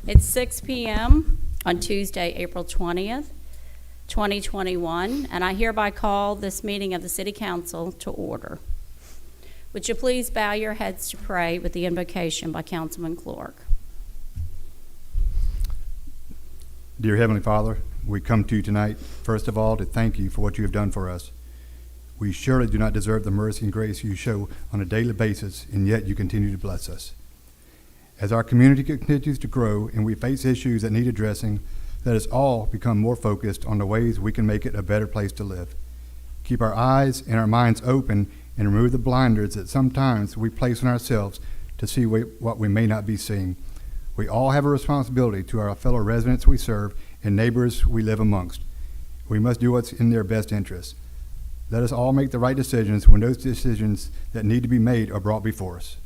It's 6 p.m. on Tuesday, April 20th, 2021, and I hereby call this meeting of the City Council to order. Would you please bow your heads to pray with the invocation by Councilman Clark? Dear Heavenly Father, we come to you tonight, first of all, to thank you for what you have done for us. We surely do not deserve the mercy and grace you show on a daily basis, and yet you continue to bless us. As our community continues to grow and we face issues that need addressing, let us all become more focused on the ways we can make it a better place to live. Keep our eyes and our minds open and remove the blinders that sometimes we place on ourselves to see what we may not be seeing. We all have a responsibility to our fellow residents we serve and neighbors we live amongst. We must do what's in their best interest. Let us all make the right decisions when those decisions that need to be made are brought before us.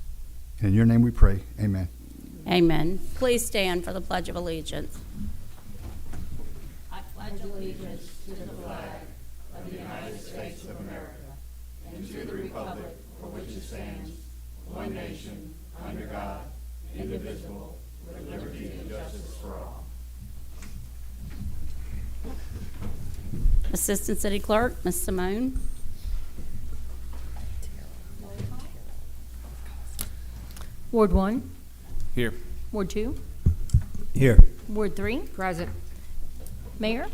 And in your name we pray, amen. Amen. Please stand for the Pledge of Allegiance. I pledge allegiance to the flag of the United States of America and to the republic for which it stands, one nation, under God, indivisible, with liberty and justice for all. Assistant City Clerk, Ms. Simone. Ward 1. Here. Ward 2. Here. Ward 3. Present. Mayor.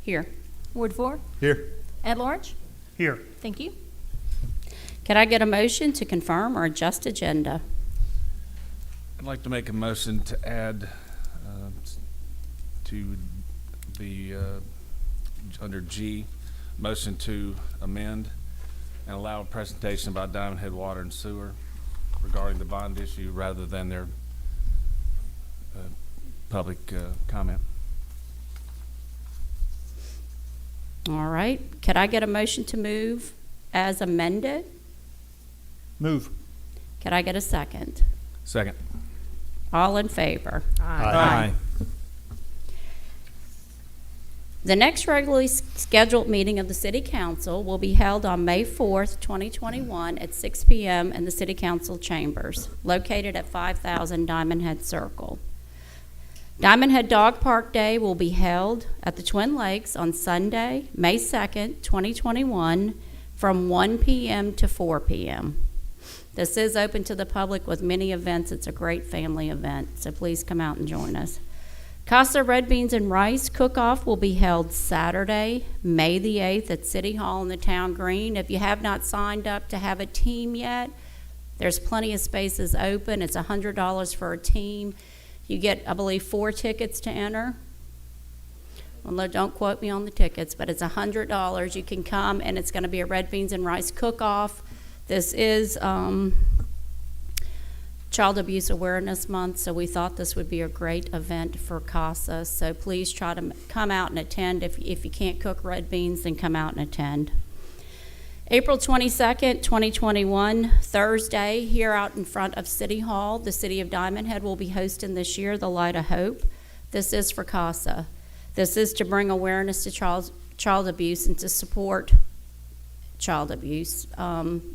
Here. Ward 4. Here. At large. Here. Thank you. Could I get a motion to confirm or adjust agenda? I'd like to make a motion to add to the under G, motion to amend and allow a presentation by Diamondhead Water and Sewer regarding the bond issue rather than their public comment. All right. Could I get a motion to move as amended? Move. Could I get a second? Second. All in favor? Aye. The next regularly scheduled meeting of the City Council will be held on May 4th, 2021 at 6 p.m. in the City Council chambers, located at 5000 Diamondhead Circle. Diamondhead Dog Park Day will be held at the Twin Lakes on Sunday, May 2nd, 2021 from 1 p.m. to 4 p.m. This is open to the public with many events. It's a great family event, so please come out and join us. Casa Red Beans and Rice Cook-Off will be held Saturday, May the 8th at City Hall in the Town Green. If you have not signed up to have a team yet, there's plenty of spaces open. It's $100 for a team. You get, I believe, 4 tickets to enter. Well, don't quote me on the tickets, but it's $100. You can come, and it's going to be a Red Beans and Rice Cook-Off. This is Child Abuse Awareness Month, so we thought this would be a great event for CASA. So please try to come out and attend. If you can't cook red beans, then come out and attend. April 22nd, 2021, Thursday, here out in front of City Hall, the City of Diamondhead will be hosting this year the Light of Hope. This is for CASA. This is to bring awareness to child abuse and to support child abuse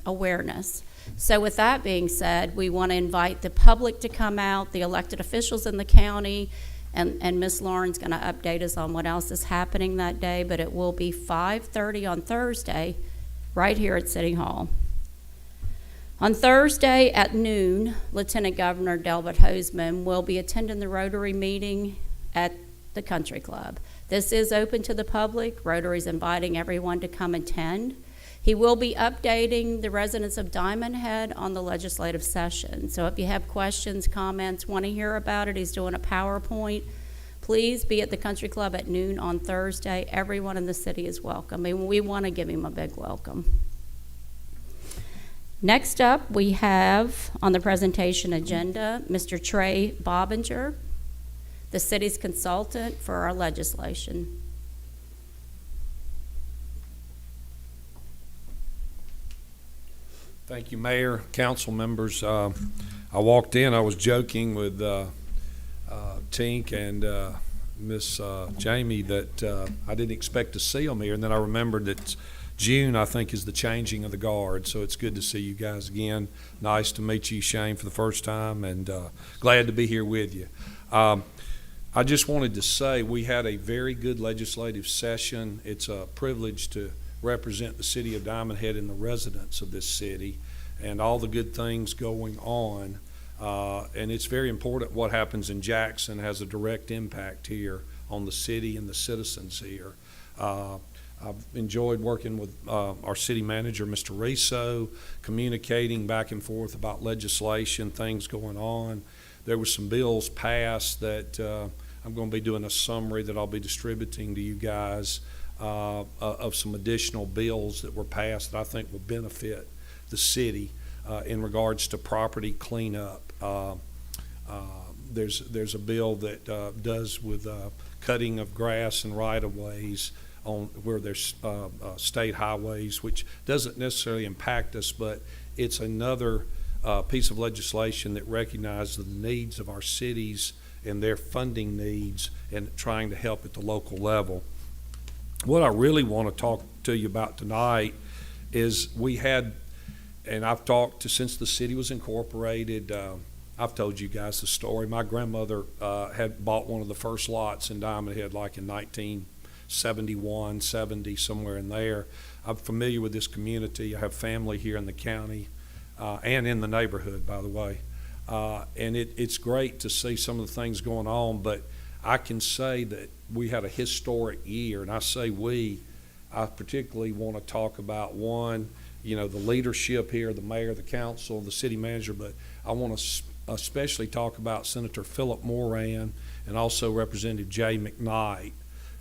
awareness. So with that being said, we want to invite the public to come out, the elected officials in the county, and Ms. Lauren's going to update us on what else is happening that day, but it will be 5:30 on Thursday right here at City Hall. On Thursday at noon, Lieutenant Governor Delbert Hoseman will be attending the Rotary meeting at the Country Club. This is open to the public. Rotary's inviting everyone to come attend. He will be updating the residents of Diamondhead on the legislative session. So if you have questions, comments, want to hear about it, he's doing a PowerPoint. Please be at the Country Club at noon on Thursday. Everyone in the city is welcome. I mean, we want to give him a big welcome. Next up, we have on the presentation agenda, Mr. Trey Bobinger, the city's consultant for our legislation. Thank you, Mayor, council members. I walked in, I was joking with Tink and Miss Jamie that I didn't expect to see them here, and then I remembered that June, I think, is the changing of the guard, so it's good to see you guys again. Nice to meet you, Shane, for the first time, and glad to be here with you. I just wanted to say we had a very good legislative session. It's a privilege to represent the city of Diamondhead and the residents of this city and all the good things going on. And it's very important what happens in Jackson has a direct impact here on the city and the citizens here. I've enjoyed working with our city manager, Mr. Riso, communicating back and forth about legislation, things going on. There were some bills passed that I'm going to be doing a summary that I'll be distributing to you guys of some additional bills that were passed that I think will benefit the city in regards to property cleanup. There's a bill that does with cutting of grass and right-of-ways on where there's state highways, which doesn't necessarily impact us, but it's another piece of legislation that recognizes the needs of our cities and their funding needs and trying to help at the local level. What I really want to talk to you about tonight is we had, and I've talked to since the city was incorporated, I've told you guys the story. My grandmother had bought one of the first lots in Diamondhead like in 1971, 70, somewhere in there. I'm familiar with this community. I have family here in the county and in the neighborhood, by the way. And it's great to see some of the things going on, but I can say that we had a historic year, and I say we, I particularly want to talk about one, the leadership here, the mayor, the council, the city manager, but I want to especially talk about Senator Philip Moran and also Representative Jay McKnight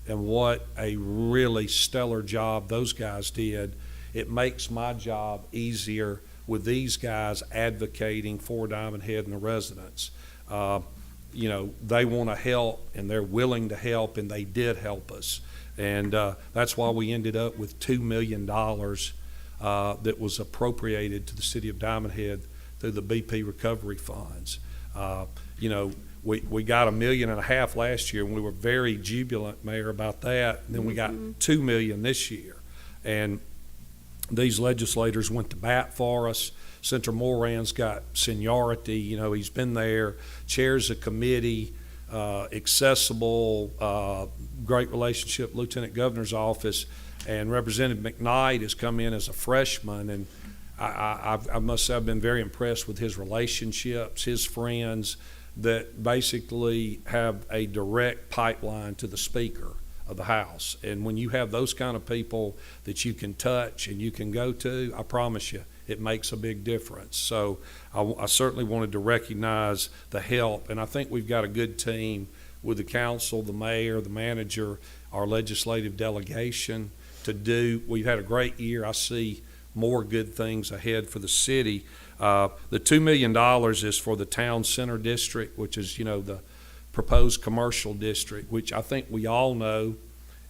and what a really stellar job those guys did. It makes my job easier with these guys advocating for Diamondhead and the residents. They want to help and they're willing to help, and they did help us. And that's why we ended up with $2 million that was appropriated to the city of Diamondhead through the BP recovery funds. We got $1.5 million last year, and we were very jubilant, Mayor, about that. And then we got $2 million this year. And these legislators went to bat for us. Senator Moran's got seniority. He's been there, chairs a committee, accessible, great relationship, Lieutenant Governor's office. And Representative McKnight has come in as a freshman, and I must say I've been very impressed with his relationships, his friends that basically have a direct pipeline to the Speaker of the House. And when you have those kind of people that you can touch and you can go to, I promise you, it makes a big difference. So I certainly wanted to recognize the help, and I think we've got a good team with the council, the mayor, the manager, our legislative delegation to do. We've had a great year. I see more good things ahead for the city. The $2 million is for the town center district, which is, the proposed commercial district, which I think we all know,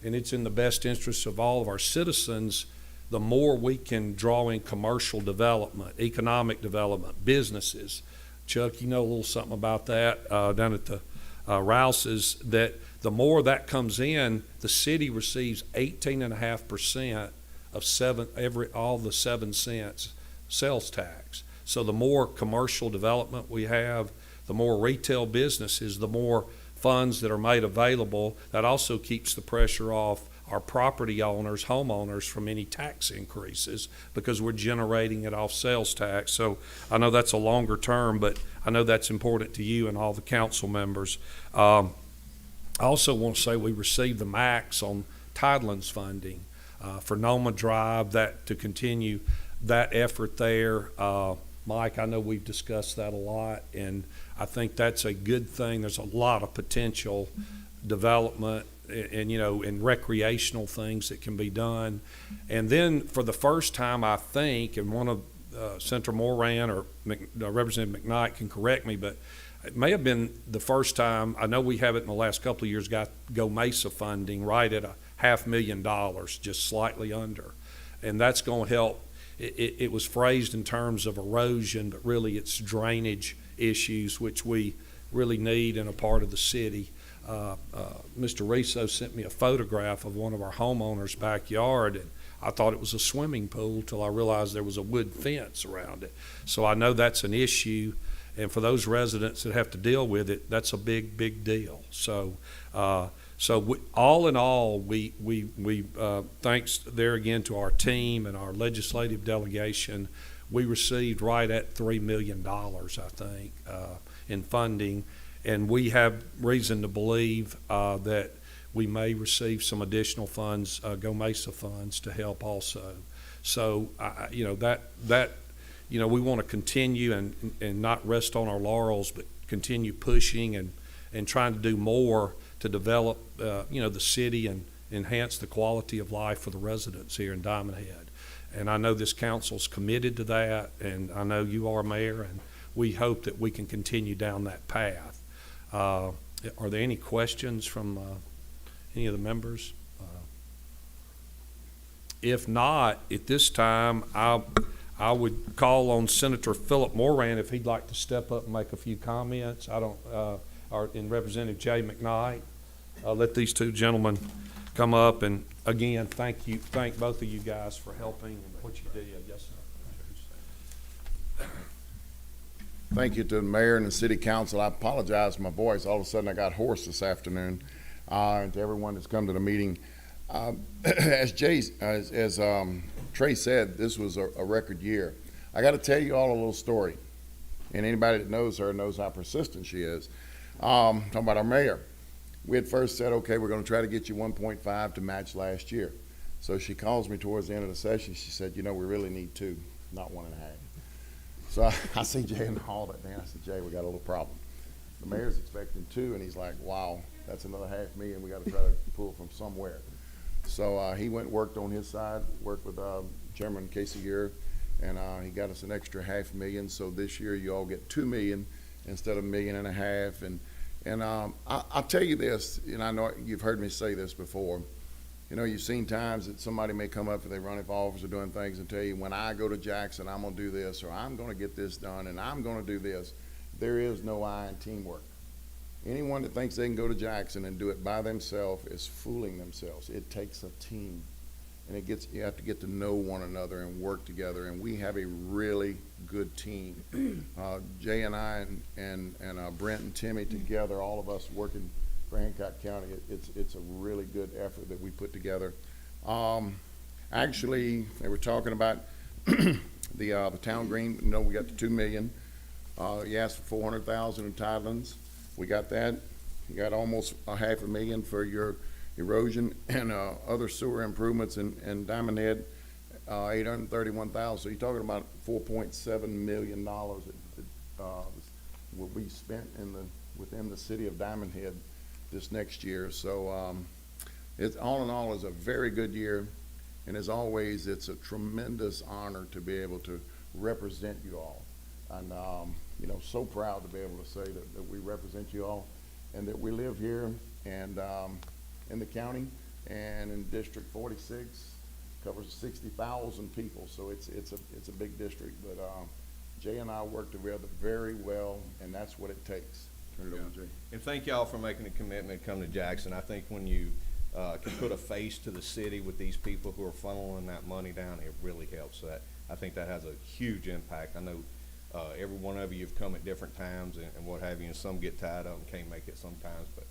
and it's in the best interest of all of our citizens. The more we can draw in commercial development, economic development, businesses. Chuck, you know a little something about that down at the Rouse's, that the more that comes in, the city receives 18.5% of all the 7 cents sales tax. So the more commercial development we have, the more retail businesses, the more funds that are made available. That also keeps the pressure off our property owners, homeowners, from any tax increases because we're generating it off sales tax. So I know that's a longer term, but I know that's important to you and all the council members. I also want to say we received the max on Tidelands funding for Noma Drive, that to continue that effort there. Mike, I know we've discussed that a lot, and I think that's a good thing. There's a lot of potential development and recreational things that can be done. And then for the first time, I think, and one of Senator Moran or Representative McKnight can correct me, but it may have been the first time, I know we have it in the last couple of years, got Go Mesa funding right at $500,000, just slightly under. And that's going to help. It was phrased in terms of erosion, but really it's drainage issues, which we really need in a part of the city. Mr. Riso sent me a photograph of one of our homeowners' backyard, and I thought it was a swimming pool till I realized there was a wood fence around it. So I know that's an issue, and for those residents that have to deal with it, that's a big, big deal. So, all in all, we thanks there again to our team and our legislative delegation, we received right at $3 million, I think, in funding, and we have reason to believe that we may receive some additional funds, Go Mesa funds, to help also. So, we want to continue and not rest on our laurels, but continue pushing and trying to do more to develop, the city and enhance the quality of life for the residents here in Diamondhead. And I know this council's committed to that, and I know you are, Mayor, and we hope that we can continue down that path. Are there any questions from any of the members? If not, at this time, I would call on Senator Philip Moran if he'd like to step up and make a few comments. And Representative Jay McKnight. Let these two gentlemen come up, and again, thank both of you guys for helping and what you did. Yes, sir. Thank you to the mayor and the city council. I apologize for my voice. All of a sudden I got hoarse this afternoon. And to everyone that's come to the meeting. As Trey said, this was a record year. I got to tell you all a little story. And anybody that knows her knows how persistent she is. Talking about our mayor. We had first said, okay, we're going to try to get you 1.5 to match last year. So she calls me towards the end of the session. She said, we really need 2, not 1.5. So I see Jay in the hall that day. I said, Jay, we got a little problem. The mayor's expecting 2, and he's like, wow, that's another $500,000. We got to try to pull from somewhere. So he went and worked on his side, worked with Chairman Casey Gear, and he got us an extra $500,000. So this year you all get $2 million instead of $1.5 million. And I'll tell you this, and I know you've heard me say this before. You've seen times that somebody may come up and they run for office or doing things and tell you, when I go to Jackson, I'm going to do this, or I'm going to get this done, and I'm going to do this. There is no I in teamwork. Anyone that thinks they can go to Jackson and do it by themselves is fooling themselves. It takes a team, and you have to get to know one another and work together, and we have a really good team. Jay and I and Brent and Timmy together, all of us working for Hancock County, it's a really good effort that we put together. Actually, they were talking about the town green. We got the $2 million. You asked for $400,000 in tidelands. We got that. You got almost $500,000 for your erosion and other sewer improvements in Diamondhead. $831,000. So you're talking about $4.7 million that will be spent within the city of Diamondhead this next year. So it's all in all is a very good year, and as always, it's a tremendous honor to be able to represent you all. And so proud to be able to say that we represent you all, and that we live here and in the county and in District 46. Covers 60,000 people, so it's a big district. But Jay and I work together very well, and that's what it takes. Turn it over to Jay. And thank y'all for making a commitment to come to Jackson. I think when you can put a face to the city with these people who are funneling that money down, it really helps. I think that has a huge impact. I know every one of you have come at different times and what have you, and some get tied up and can't make it sometimes, but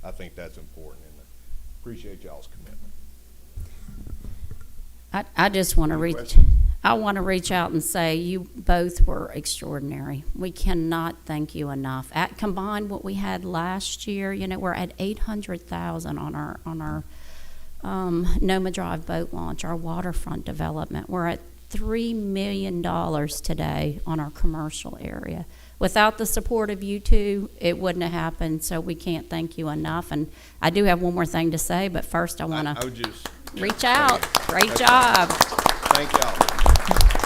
I think that's important, and appreciate y'all's commitment. I just want to reach out and say you both were extraordinary. We cannot thank you enough. Combined what we had last year, we're at 800,000 on our Noma Drive boat launch, our waterfront development. We're at $3 million today on our commercial area. Without the support of you two, it wouldn't have happened, so we can't thank you enough. And I do have one more thing to say, but first I want to reach out. Great job. Thank y'all.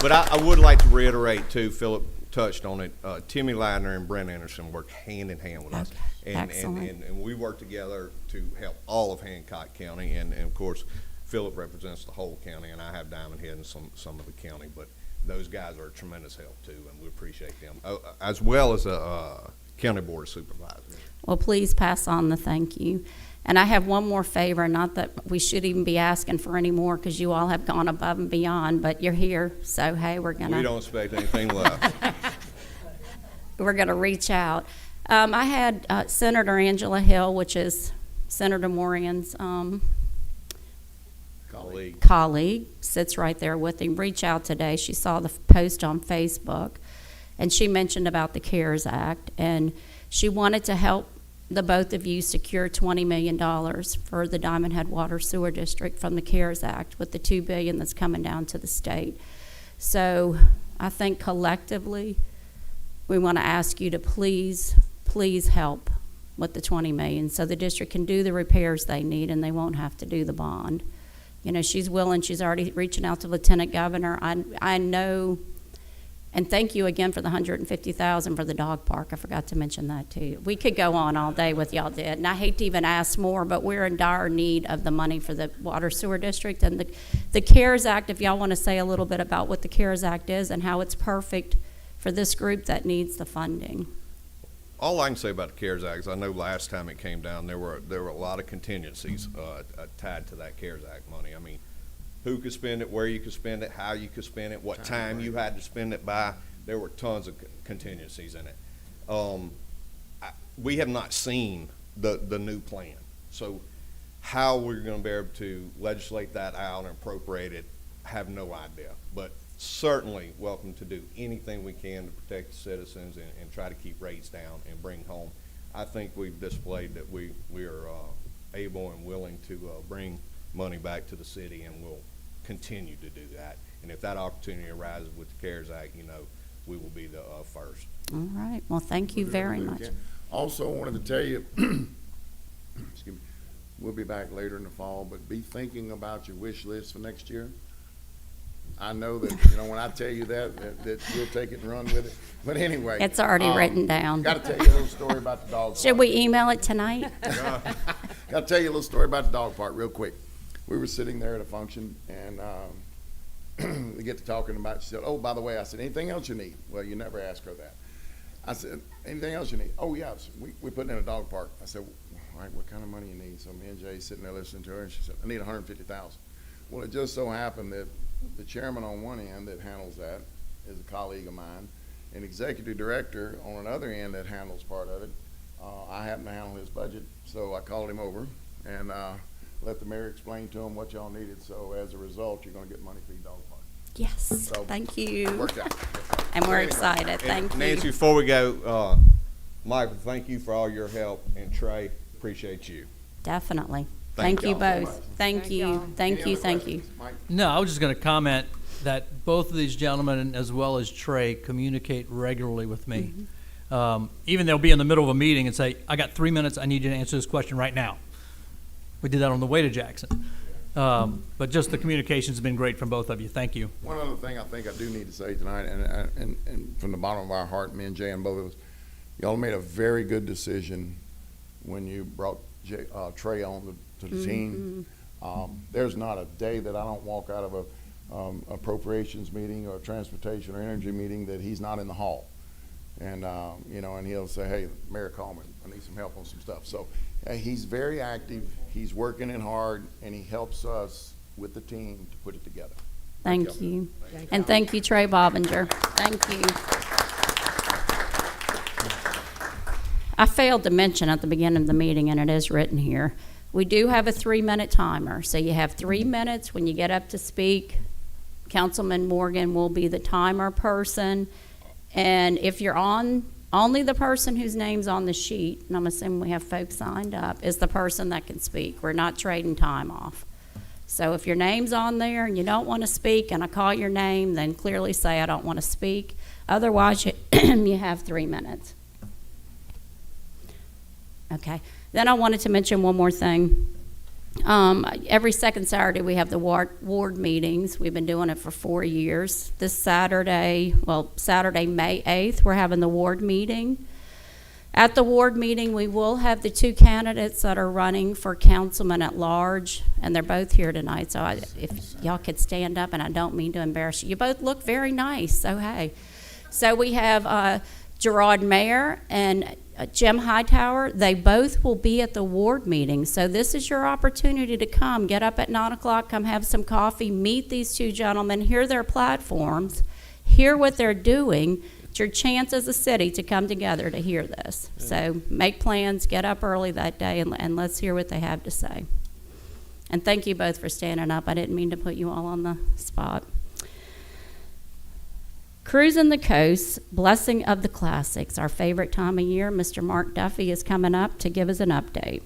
But I would like to reiterate, too, Philip touched on it, Timmy Ladner and Brent Anderson work hand in hand with us. And we work together to help all of Hancock County, and of course, Philip represents the whole county, and I have Diamondhead and some of the county, but those guys are a tremendous help too, and we appreciate them, as well as a county board of supervisors. Well, please pass on the thank you. And I have one more favor, not that we should even be asking for any more because you all have gone above and beyond, but you're here, so hey, We don't expect anything less. we're gonna reach out. I had Senator Angela Hill, which is Senator Moran's colleague, sits right there with him, reach out today. She saw the post on Facebook, and she mentioned about the CARES Act, and she wanted to help the both of you secure $20 million for the Diamondhead Water Sewer District from the CARES Act with the $2 billion that's coming down to the state. So I think collectively, we want to ask you to please help with the $20 million so the district can do the repairs they need and they won't have to do the bond. You know, she's willing, she's already reaching out to Lieutenant Governor. I know, and thank you again for the $150,000 for the dog park. I forgot to mention that too. We could go on all day with y'all did, and I hate to even ask more, but we're in dire need of the money for the water sewer district. And the CARES Act, if y'all want to say a little bit about what the CARES Act is and how it's perfect for this group that needs the funding. All I can say about the CARES Act is I know last time it came down, there were a lot of contingencies tied to that CARES Act money. I mean, who could spend it, where you could spend it, how you could spend it, what time you had to spend it by. There were tons of contingencies in it. We have not seen the new plan. So how we're going to be able to legislate that out and appropriate it, have no idea. But certainly welcome to do anything we can to protect the citizens and try to keep rates down and bring home. I think we've displayed that we are able and willing to bring money back to the city, and we'll continue to do that. And if that opportunity arises with the CARES Act, you know, we will be the first. All right. Well, thank you very much. Also, I wanted to tell you, excuse me, we'll be back later in the fall, but be thinking about your wish list for next year. I know that, you know, when I tell you that you'll take it and run with it. But anyway. It's already written down. Got to tell you a little story about the dog park. Should we email it tonight? Got to tell you a little story about the dog park real quick. We were sitting there at a function, and we get to talking about it. She said, oh, by the way, I said, anything else you need? Well, you never ask her that. I said, anything else you need? Oh, yeah, we're putting in a dog park. I said, all right, what kind of money you need? So me and Jay sitting there listening to her, and she said, I need $150,000. Well, it just so happened that the chairman on one end that handles that is a colleague of mine, an executive director on another end that handles part of it. I happen to handle his budget, so I called him over and let the mayor explain to him what y'all needed. So as a result, you're going to get money for your dog park. Yes. So, thank you. Worked out. And we're Anyway. excited. Thank you. Nancy, before we go, Michael, thank you for all your help, and Trey, appreciate you. Definitely. Thank Thank you y'all so both. much. Thank you. Any Thank you. other Thank you. questions? Mike? No, I was just going to comment that both of these gentlemen, as well as Trey, communicate regularly with me. Even they'll be in the middle of a meeting and say, I got 3 minutes, I need you to answer this question right now. We did that on the way to Jackson. But just the communication's been great from both of you. Thank you. One other thing I think I do need to say tonight, and from the bottom of our heart, me and Jay and both of us, y'all made a very good decision when you brought Trey on to the team. There's not a day that I don't walk out of a appropriations meeting or a transportation or energy meeting that he's not in the hall. And, you know, and he'll say, hey, Mayor, call me. I need some help on some stuff. So he's very active. He's working in hard, and he helps us with the team to put it together. Thank you. And thank you, Trey Bobbinger. Thank you. I failed to mention at the beginning of the meeting, and it is written here, we do have a 3-minute timer. So you have 3 minutes when you get up to speak. Councilman Morgan will be the timer person. And if you're on, only the person whose name's on the sheet, and I'm assuming we have folks signed up, is the person that can speak. We're not trading time off. So if your name's on there and you don't want to speak and I call your name, then clearly say I don't want to speak. Otherwise, you have 3 minutes. Okay. Then I wanted to mention one more thing. Every second Saturday we have the ward meetings. We've been doing it for 4 years. This Saturday, Saturday, May 8th, we're having the ward meeting. At the ward meeting, we will have the 2 candidates that are running for councilman at large, and they're both here tonight. So if y'all could stand up, and I don't mean to embarrass you. You both look very nice, so hey. So we have Gerard Mayer and Jim Hightower, they both will be at the ward meeting. So this is your opportunity to come, get up at 9 o'clock, come have some coffee, meet these two gentlemen, hear their platforms, hear what they're doing. It's your chance as a city to come together to hear this. So make plans, get up early that day, and let's hear what they have to say. And thank you both for standing up. I didn't mean to put you all on the spot. Cruising the Coast, Blessing of the Classics, our favorite time of year. Mr. Mark Duffy is coming up to give us an update.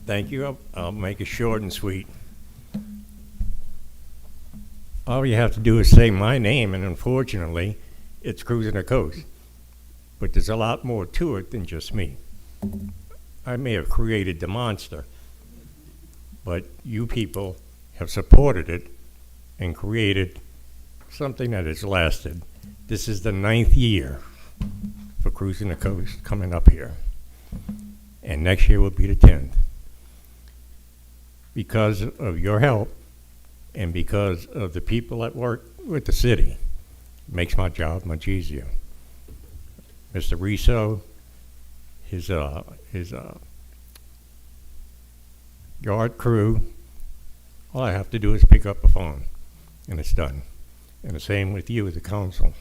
Thank you. I'll make it short and sweet. All you have to do is say my name, and unfortunately, it's Cruising the Coast. But there's a lot more to it than just me. I may have created the monster, but you people have supported it and created something that has lasted. This is the 9th year for Cruising the Coast coming up here. And next year will be the 10th. Because of your help and because of the people that work with the city, it makes my job much easier. Mr. Riso, his yard crew, all I have to do is pick up a phone and it's done. And the same with you as a council.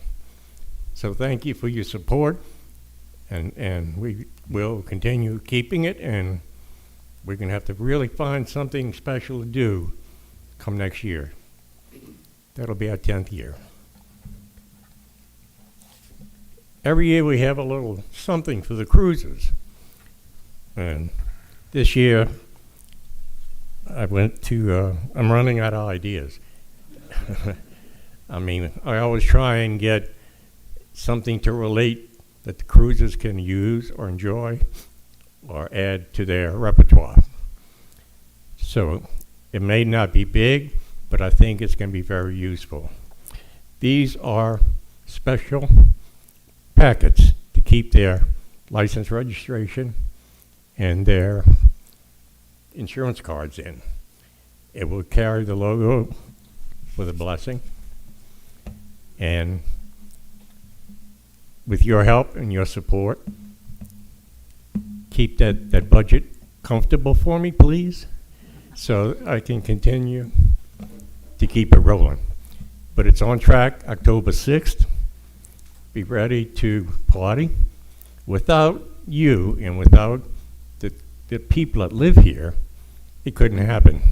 So thank you for your support, and we will continue keeping it, and we're going to have to really find something special to do come next year. That'll be our 10th year. Every year we have a little something for the cruisers. And this year I went to, I'm running out of ideas. I mean, I always try and get something to relate that the cruisers can use or enjoy or add to their repertoire. So it may not be big, but I think it's going to be very useful. These are special packets to keep their license registration and their insurance cards in. It will carry the logo for the blessing. And with your help and your support, keep that budget comfortable for me, please, so I can continue to keep it rolling. But it's on track, October 6th. Be ready to party. Without you and without the people that live here, it couldn't happen.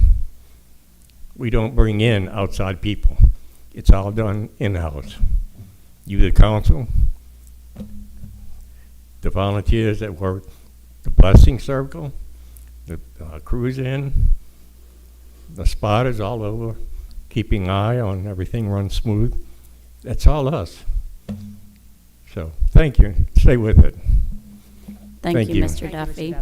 We don't bring in outside people. It's all done in-house. You, the council, the volunteers that work the blessing circle, the cruise in, the spotters all over, keeping eye on everything runs smooth. That's all us. So thank you. Stay with it. Thank you, Mr. Duffy.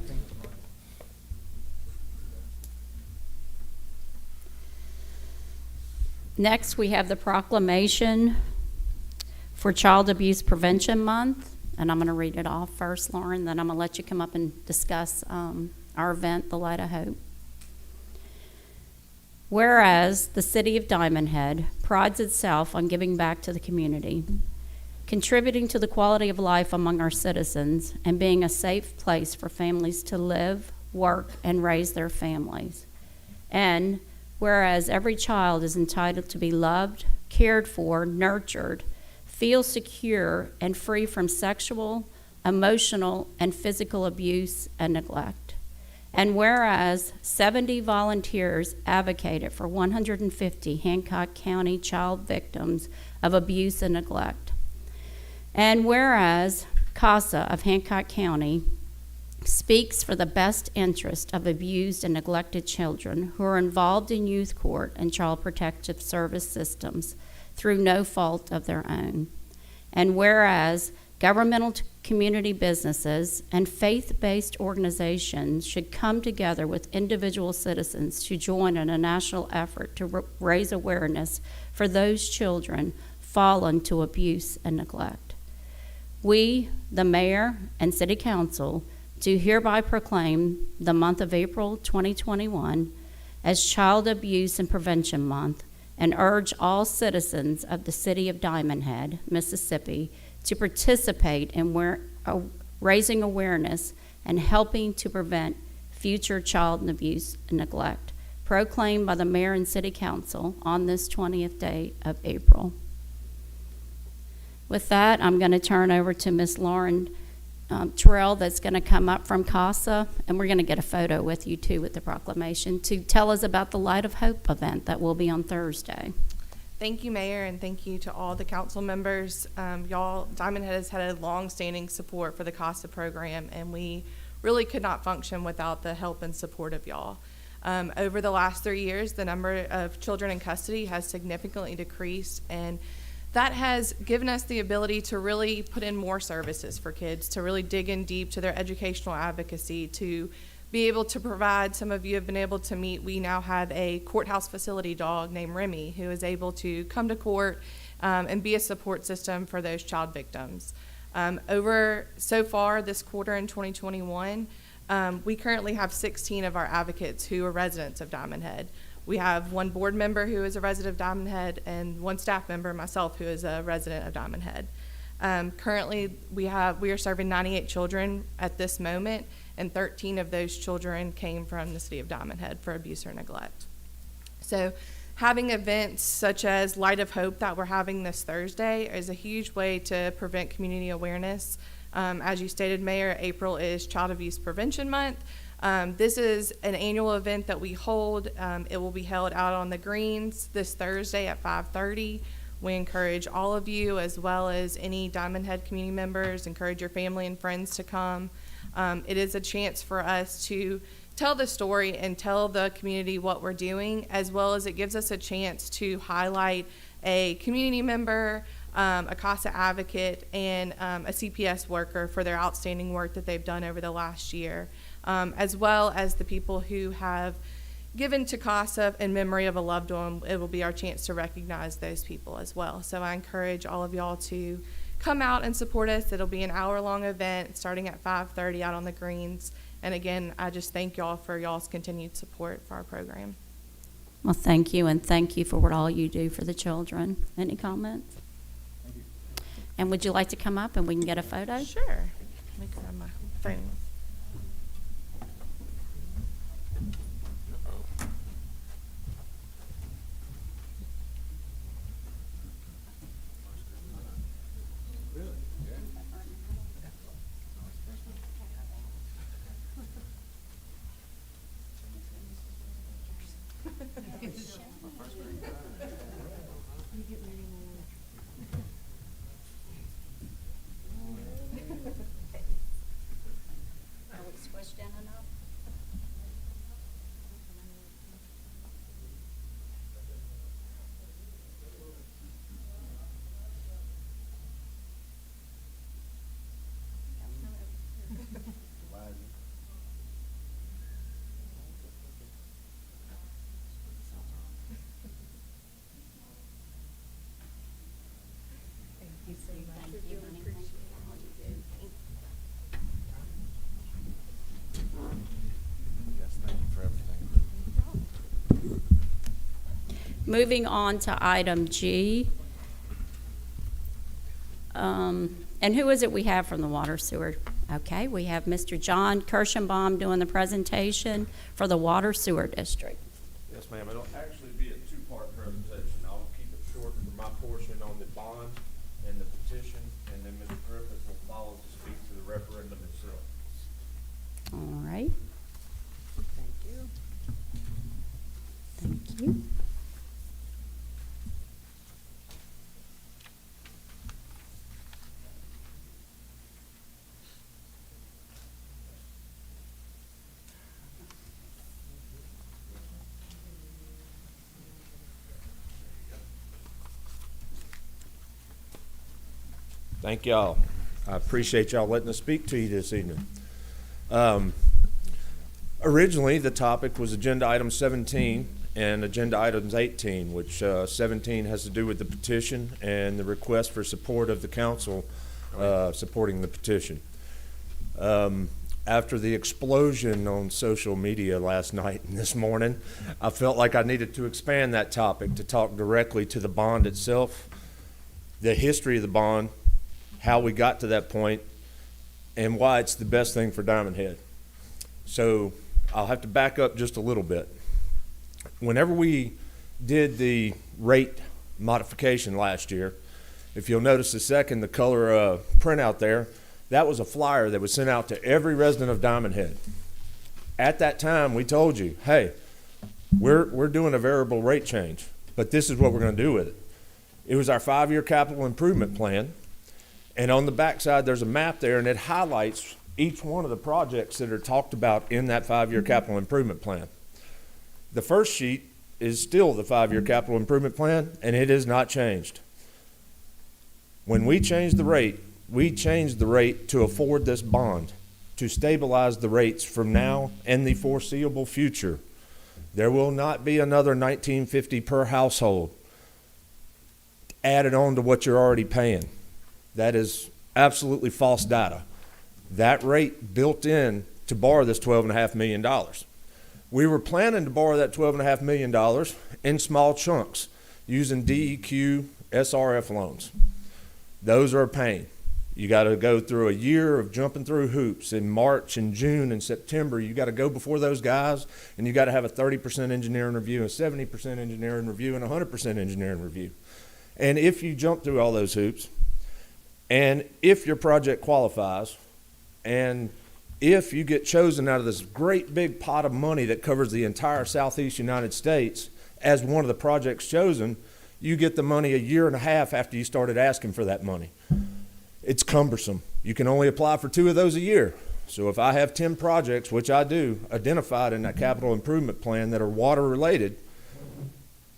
Next, we have the proclamation for Child Abuse Prevention Month, and I'm going to read it off first, Lauren, then I'm going to let you come up and discuss our event, The Light of Hope. Whereas the city of Diamondhead prides itself on giving back to the community, contributing to the quality of life among our citizens, and being a safe place for families to live, work, and raise their families. And whereas every child is entitled to be loved, cared for, nurtured, feel secure, and free from sexual, emotional, and physical abuse and neglect. And whereas 70 volunteers advocated for 150 Hancock County child victims of abuse and neglect. And whereas CASA of Hancock County speaks for the best interest of abused and neglected children who are involved in youth court and child protective service systems through no fault of their own. And whereas governmental community businesses and faith-based organizations should come together with individual citizens to join in a national effort to raise awareness for those children fallen to abuse and neglect. We, the mayor and city council, do hereby proclaim the month of April 2021 as Child Abuse and Prevention Month and urge all citizens of the city of Diamondhead, Mississippi, to participate in raising awareness and helping to prevent future child abuse and neglect, proclaimed by the Mayor and City Council on this 20th day of April. With that, I'm going to turn over to Ms. Lauren Terrell that's going to come up from CASA, and we're going to get a photo with you too with the proclamation to tell us about the Light of Hope event that will be on Thursday. Thank you, Mayor, and thank you to all the council members. Y'all, Diamondhead has had a long-standing support for the CASA program, and we really could not function without the help and support of y'all. Over the last 3 years, the number of children in custody has significantly decreased, and that has given us the ability to really put in more services for kids, to really dig in deep to their educational advocacy, to be able to provide. Some of you have been able to meet. We now have a courthouse facility dog named Remy who is able to come to court and be a support system for those child victims. So far this quarter in 2021, we currently have 16 of our advocates who are residents of Diamondhead. We have one board member who is a resident of Diamondhead and one staff member, myself, who is a resident of Diamondhead. Currently, we are serving 98 children at this moment, and 13 of those children came from the city of Diamondhead for abuse or neglect. So having events such as Light of Hope that we're having this Thursday is a huge way to prevent community awareness. As you stated, Mayor, April is Child Abuse Prevention Month. This is an annual event that we hold. It will be held out on the greens this Thursday at 5:30. We encourage all of you, as well as any Diamondhead community members, encourage your family and friends to come. It is a chance for us to tell the story and tell the community what we're doing, as well as it gives us a chance to highlight a community member, a CASA advocate, and a CPS worker for their outstanding work that they've done over the last year, as well as the people who have given to CASA in memory of a loved one. It will be our chance to recognize those people as well. So I encourage all of y'all to come out and support us. It'll be an hour-long event starting at 5:30 out on the greens. And again, I just thank y'all for y'all's continued support for our program. Well, thank you, and thank you for all you do for the children. Any comments? Thank you. And would you like to come up and we can get a photo? Sure. Let me grab my phone. Yes, thank you for everything. Moving on to item G. And who is it we have from the water sewer? Okay, we have Mr. John Kirschenbaum doing the presentation for the water sewer district. Yes, ma'am. It'll actually be a two-part presentation. I'll keep it short for my portion on the bond and the petition, and then Mr. Griffith will follow to speak to the referendum itself. All right. Thank you. Thank you. Thank y'all. I appreciate y'all letting us speak to you this evening. Originally, the topic was agenda item 17 and agenda items 18, which 17 has to do with the petition and the request for support of the council supporting the petition. After the explosion on social media last night and this morning, I felt like I needed to expand that topic to talk directly to the bond itself, the history of the bond, how we got to that point, and why it's the best thing for Diamondhead. So I'll have to back up just a little bit. Whenever we did the rate modification last year, if you'll notice the color printout there, that was a flyer that was sent out to every resident of Diamondhead. At that time, we told you, hey, we're doing a variable rate change, but this is what we're going to do with it. It was our 5-year capital improvement plan, and on the backside there's a map there, and it highlights each one of the projects that are talked about in that 5-year capital improvement plan. The first sheet is still the 5-year capital improvement plan, and it has not changed. When we changed the rate, to afford this bond, to stabilize the rates from now and the foreseeable future. There will not be another $19.50 per household added on to what you're already paying. That is absolutely false data. That rate built in to borrow this $12.5 million. We were planning to borrow that $12.5 million in small chunks using DEQ SRF loans. Those are a pain. You got to go through a year of jumping through hoops in March and June and September. You got to go before those guys, and you got to have a 30% engineering review, a 70% engineering review, and a 100% engineering review. And if you jump through all those hoops, and if your project qualifies, and if you get chosen out of this great big pot of money that covers the entire Southeast United States as one of the projects chosen, you get the money a year and a half after you started asking for that money. It's cumbersome. You can only apply for 2 of those a year. So if I have 10 projects, which I do, identified in that capital improvement plan that are water related,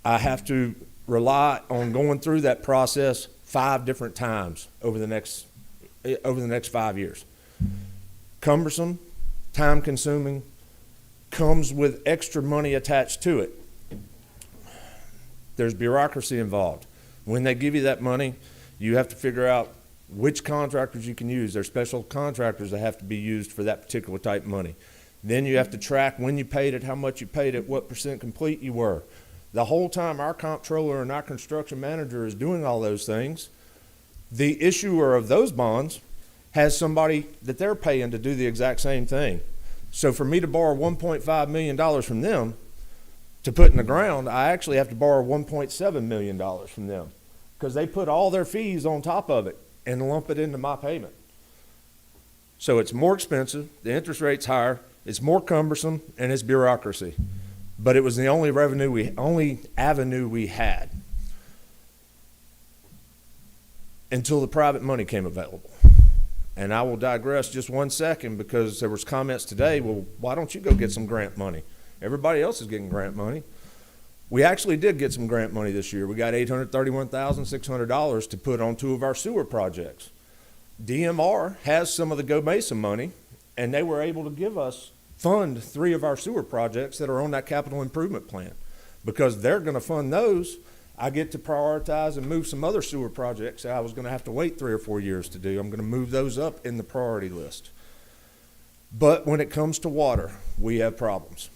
I have to rely on going through that process 5 different times over the next 5 years. Cumbersome, time consuming, comes with extra money attached to it. There's bureaucracy involved. When they give you that money, you have to figure out which contractors you can use. There's special contractors that have to be used for that particular type of money. Then you have to track when you paid it, how much you paid it, what % complete you were. The whole time our comptroller and our construction manager is doing all those things, the issuer of those bonds has somebody that they're paying to do the exact same thing. So for me to borrow $1.5 million from them to put in the ground, I actually have to borrow $1.7 million from them because they put all their fees on top of it and lump it into my payment. So it's more expensive, the interest rate's higher, it's more cumbersome, and it's bureaucracy. But it was the only avenue we had until the private money came available. And I will digress just 1 second because there was comments today, well, why don't you go get some grant money? Everybody else is getting grant money. We actually did get some grant money this year. We got $831,600 to put on 2 of our sewer projects. DMR has some of the Go Mesa money, and they were able to fund 3 of our sewer projects that are on that capital improvement plan. Because they're going to fund those, I get to prioritize and move some other sewer projects that I was going to have to wait 3 or 4 years to do. I'm going to move those up in the priority list. But when it comes to water, we have problems.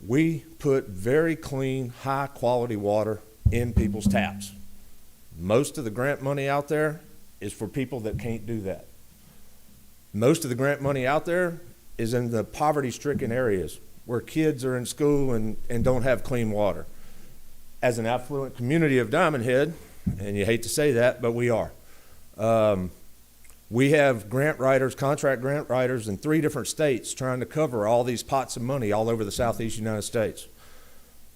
We put very clean, high-quality water in people's taps. Most of the grant money out there is for people that can't do that. Most of the grant money out there is in the poverty-stricken areas where kids are in school and don't have clean water. As an affluent community of Diamondhead, and you hate to say that, but we are, we have grant writers, contract grant writers in 3 different states trying to cover all these pots of money all over the Southeast United States.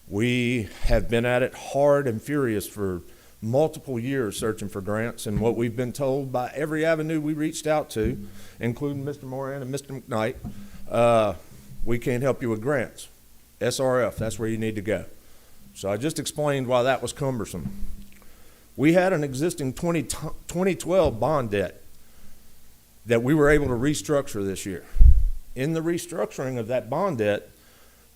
We have been at it hard and furious for multiple years searching for grants, and what we've been told by every avenue we reached out to, including Mr. Moran and Mr. McKnight, we can't help you with grants. SRF, that's where you need to go. So I just explained why that was cumbersome. We had an existing 2012 bond debt that we were able to restructure this year. In the restructuring of that bond debt,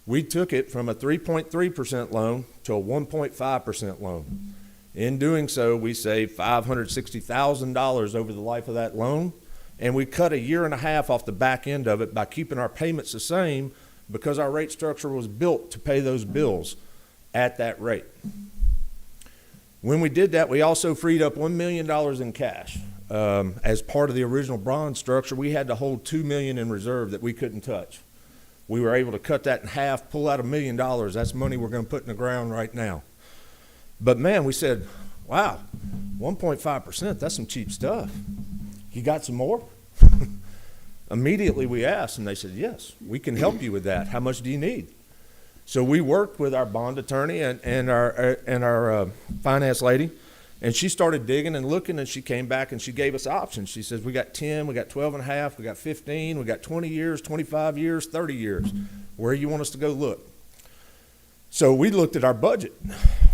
we took it from a 3.3% loan to a 1.5% loan. In doing so, we saved $560,000 over the life of that loan, And we cut a year and a half off the back end of it by keeping our payments the same because our rate structure was built to pay those bills at that rate. When we did that, we also freed up $1 million in cash. As part of the original bond structure, we had to hold $2 million in reserve that we couldn't touch. We were able to cut that in half, pull out $1 million. That's money we're going to put in the ground right now. But man, we said, wow, 1.5%, that's some cheap stuff. You got some more? Immediately we asked, and they said, yes, we can help you with that. How much do you need? So we worked with our bond attorney and our finance lady, and she started digging and looking, and she came back and she gave us options. She says, we got 10, we got 12 and a half, we got 15, we got 20 years, 25 years, 30 years. Where do you want us to go look? So we looked at our budget,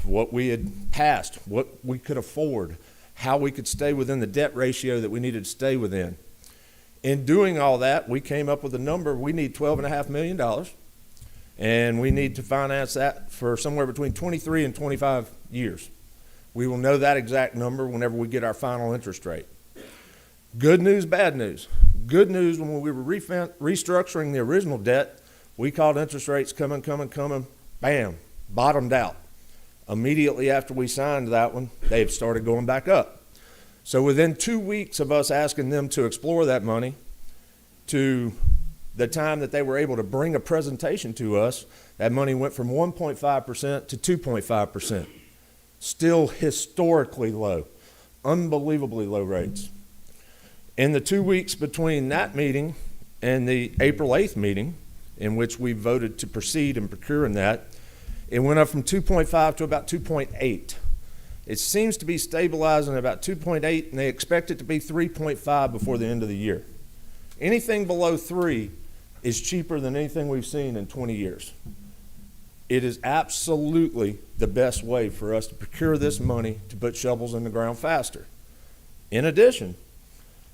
what we had passed, what we could afford, how we could stay within the debt ratio that we needed to stay within. In doing all that, we came up with a number. We need $12.5 million, and we need to finance that for somewhere between 23 and 25 years. We will know that exact number whenever we get our final interest rate. Good news, bad news. Good news, when we were restructuring the original debt, we called interest rates coming, bam, bottomed out. Immediately after we signed that one, they've started going back up. So within 2 weeks of us asking them to explore that money, to the time that they were able to bring a presentation to us, that money went from 1.5% to 2.5%. Still historically low, unbelievably low rates. In the 2 weeks between that meeting and the April 8th meeting, in which we voted to proceed in procuring that, it went up from 2.5 to about 2.8. It seems to be stabilizing at about 2.8, and they expect it to be 3.5 before the end of the year. Anything below 3 is cheaper than anything we've seen in 20 years. It is absolutely the best way for us to procure this money to put shovels in the ground faster. In addition,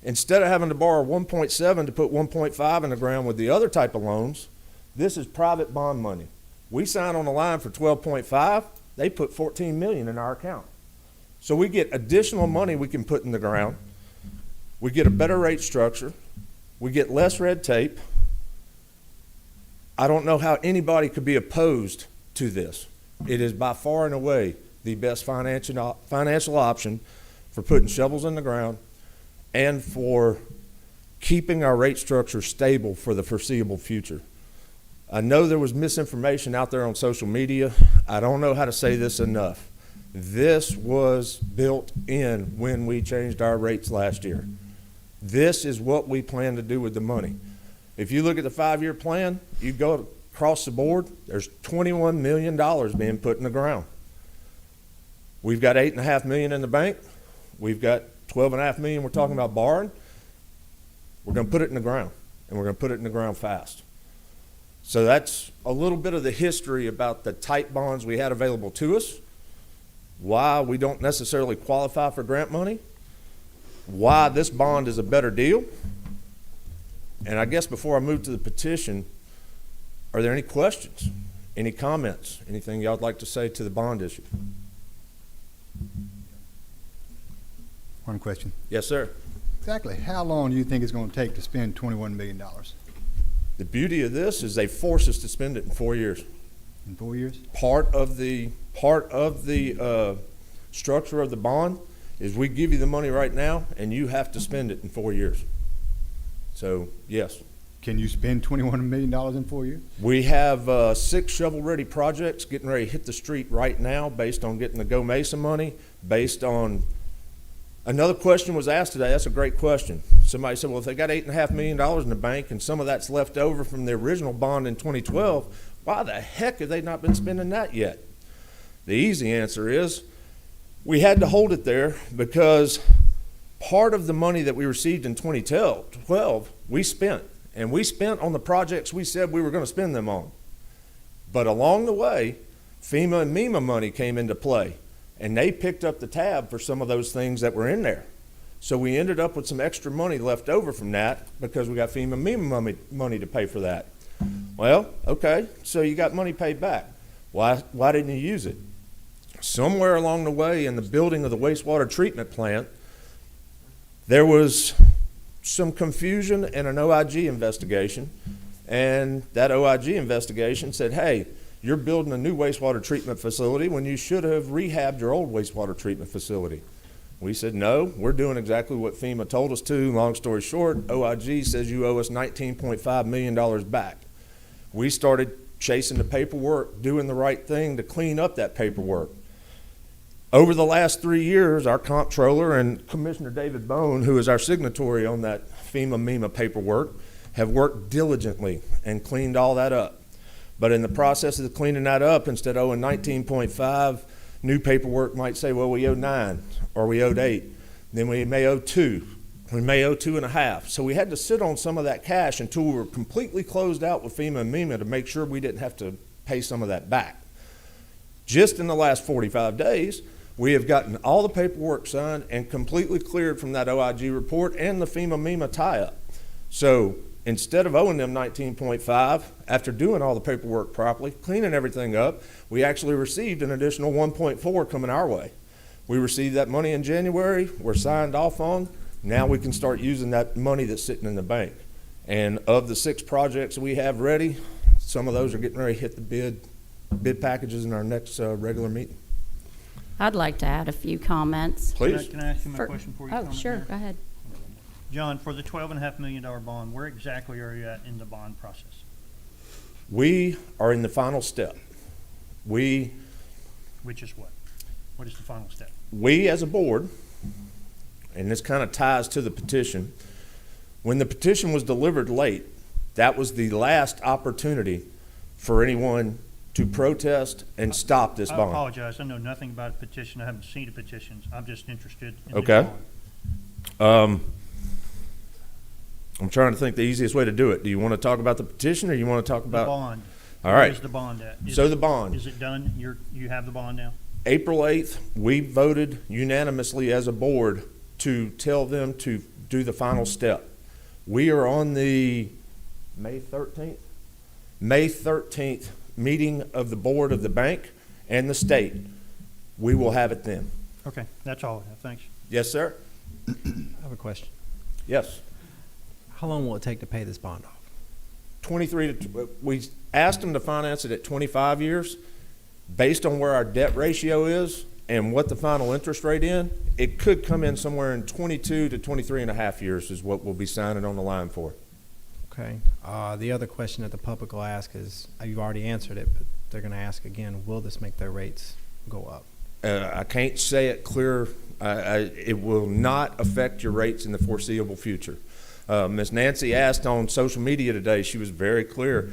instead of having to borrow 1.7 to put 1.5 in the ground with the other type of loans, this is private bond money. We sign on the line for 12.5, they put 14 million in our account. So we get additional money we can put in the ground. We get a better rate structure. We get less red tape. I don't know how anybody could be opposed to this. It is by far and away the best financial option for putting shovels in the ground and for keeping our rate structure stable for the foreseeable future. I know there was misinformation out there on social media. I don't know how to say this enough. This was built in when we changed our rates last year. This is what we plan to do with the money. If you look at the 5-year plan, you go across the board, there's $21 million being put in the ground. We've got $8.5 million in the bank. We've got $12.5 million we're talking about borrowing. We're going to put it in the ground, and we're going to put it in the ground fast. So that's a little bit of the history about the type bonds we had available to us, why we don't necessarily qualify for grant money, why this bond is a better deal. And I guess before I move to the petition, are there any questions, any comments, anything y'all would like to say to the bond issue? One question. Yes, sir. Exactly how long do you think it's going to take to spend $21 million? The beauty of this is they force us to spend it in 4 years. In 4 years? Part of the structure of the bond is we give you the money right now, and you have to spend it in 4 years. So, yes. Can you spend $21 million in 4 years? We have 6 shovel-ready projects getting ready to hit the street right now based on getting the Go Mesa money, based on another question was asked today. That's a great question. Somebody said, well, if they got $8.5 million in the bank and some of that's left over from the original bond in 2012, why the heck have they not been spending that yet? The easy answer is we had to hold it there because part of the money that we received in 2012, we spent. And we spent on the projects we said we were going to spend them on. But along the way, FEMA and MEMA money came into play, and they picked up the tab for some of those things that were in there. So we ended up with some extra money left over from that because we got FEMA and MEMA money to pay for that. Well, okay, so you got money paid back. Why didn't you use it? Somewhere along the way in the building of the wastewater treatment plant, there was some confusion and an OIG investigation. And that OIG investigation said, hey, you're building a new wastewater treatment facility when you should have rehabbed your old wastewater treatment facility. We said, no, we're doing exactly what FEMA told us to. Long story short, OIG says you owe us $19.5 million back. We started chasing the paperwork, doing the right thing to clean up that paperwork. Over the last 3 years, our comptroller and Commissioner David Bone, who is our signatory on that FEMA paperwork, have worked diligently and cleaned all that up. But in the process of cleaning that up, instead of owing 19.5, new paperwork might say, well, we owe 9 or we owed 8. Then we may owe 2. We may owe 2.5. So we had to sit on some of that cash until we were completely closed out with FEMA and MEMA to make sure we didn't have to pay some of that back. Just in the last 45 days, we have gotten all the paperwork signed and completely cleared from that OIG report and the FEMA MEMA tie-up. So instead of owing them 19.5, after doing all the paperwork properly, cleaning everything up, we actually received an additional 1.4 coming our way. We received that money in January, we're signed off on. Now we can start using that money that's sitting in the bank. And of the 6 projects we have ready, some of those are getting ready to hit the bid packages in our next regular meeting. I'd like to add a few comments. Please. Can I ask you my For- question before you Oh, comment? sure, Mayor? go ahead. John, for the $12.5 million bond, where exactly are you at in the bond process? We are in the final step. Which is what? What is the final step? We as a board, and this kind of ties to the petition, when the petition was delivered late, that was the last opportunity for anyone to protest and stop this I bond. apologize. I know nothing about a petition. I haven't seen the petitions. I'm just interested in this Okay. bond. I'm trying to think the easiest way to do it. Do you want to talk about the petition or you want to talk The about? bond. All right. Where's the bond at? So the bond. Is it done? You have the bond now? April 8th, we voted unanimously as a board to tell them to do the final step. We are on the May 13th meeting of the board of the bank and the state. We will have it then. Okay, that's all I have. Thanks. Yes, sir? I have a question. Yes. How long will it take to pay this bond off? 23 we asked them to finance it at 25 years. Based on where our debt ratio is and what the final interest rate in, it could come in somewhere in 22 to 23 and a half years is what we'll be signing on the line for. Okay. The other question that the public will ask is, you've already answered it, but they're going to ask again, will this make their rates go up? I can't say it clear. It will not affect your rates in the foreseeable future. Ms. Nancy asked on social media today, she was very clear.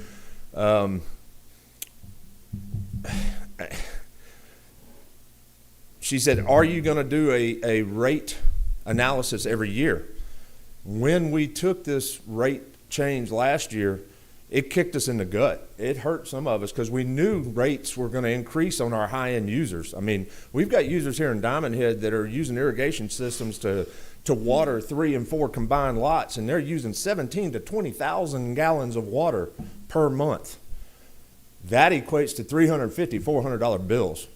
She said, are you going to do a rate analysis every year? When we took this rate change last year, it kicked us in the gut. It hurt some of us because we knew rates were going to increase on our high-end users. I mean, we've got users here in Diamondhead that are using irrigation systems to water 3 and 4 combined lots, and they're using 17 to 20,000 gallons of water per month. That equates to $350, $400 bills.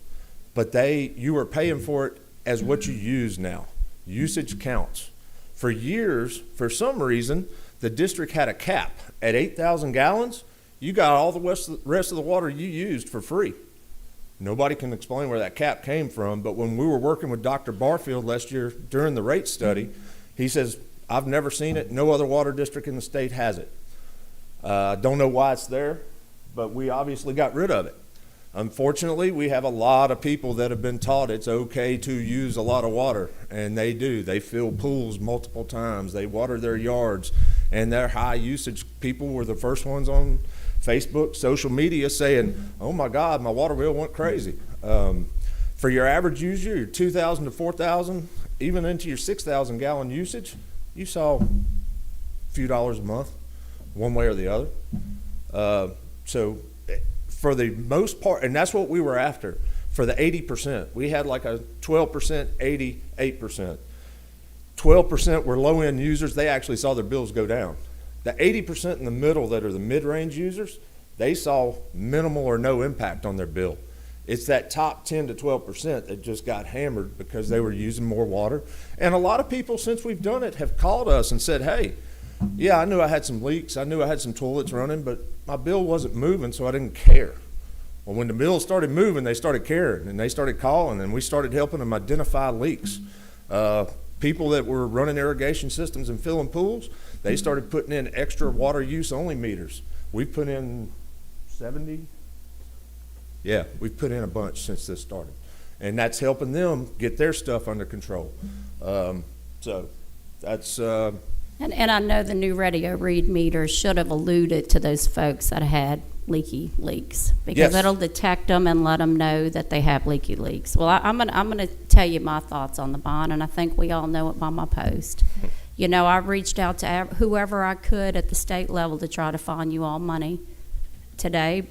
But you are paying for it as what you use now. Usage counts. For years, for some reason, the district had a cap. At 8,000 gallons, you got all the rest of the water you used for free. Nobody can explain where that cap came from, but when we were working with Dr. Barfield last year during the rate study, he says, I've never seen it. No other water district in the state has it. Don't know why it's there, but we obviously got rid of it. Unfortunately, we have a lot of people that have been taught it's okay to use a lot of water, and they do. They fill pools multiple times. They water their yards, and their high usage people were the first ones on Facebook, social media saying, oh my God, my water bill went crazy. For your average user, your 2,000 to 4,000, even into your 6,000 gallon usage, you saw a few dollars a month, one way or the other. So for the most part, and that's what we were after, for the 80%, we had like a 12%, 88%. 12% were low-end users. They actually saw their bills go down. The 80% in the middle that are the mid-range users, they saw minimal or no impact on their bill. It's that top 10 to 12% that just got hammered because they were using more water. And a lot of people, since we've done it, have called us and said, hey, yeah, I knew I had some leaks. I knew I had some toilets running, but my bill wasn't moving, so I didn't care. Well, when the bill started moving, they started caring, and they started calling, and we started helping them identify leaks. People that were running irrigation systems and filling pools, they started putting in extra water use only meters. We've put in 70. Yeah, we've put in a bunch since this started. And that's helping them get their stuff under control. So that's... And I know the new radio read meters should have alluded to those folks that had leaky leaks, because Yes. it'll detect them and let them know that they have leaky leaks. Well, I'm gonna tell you my thoughts on the bond, and I think we all know it by my post. You know, I reached out to whoever I could at the state level to try to find you all money today,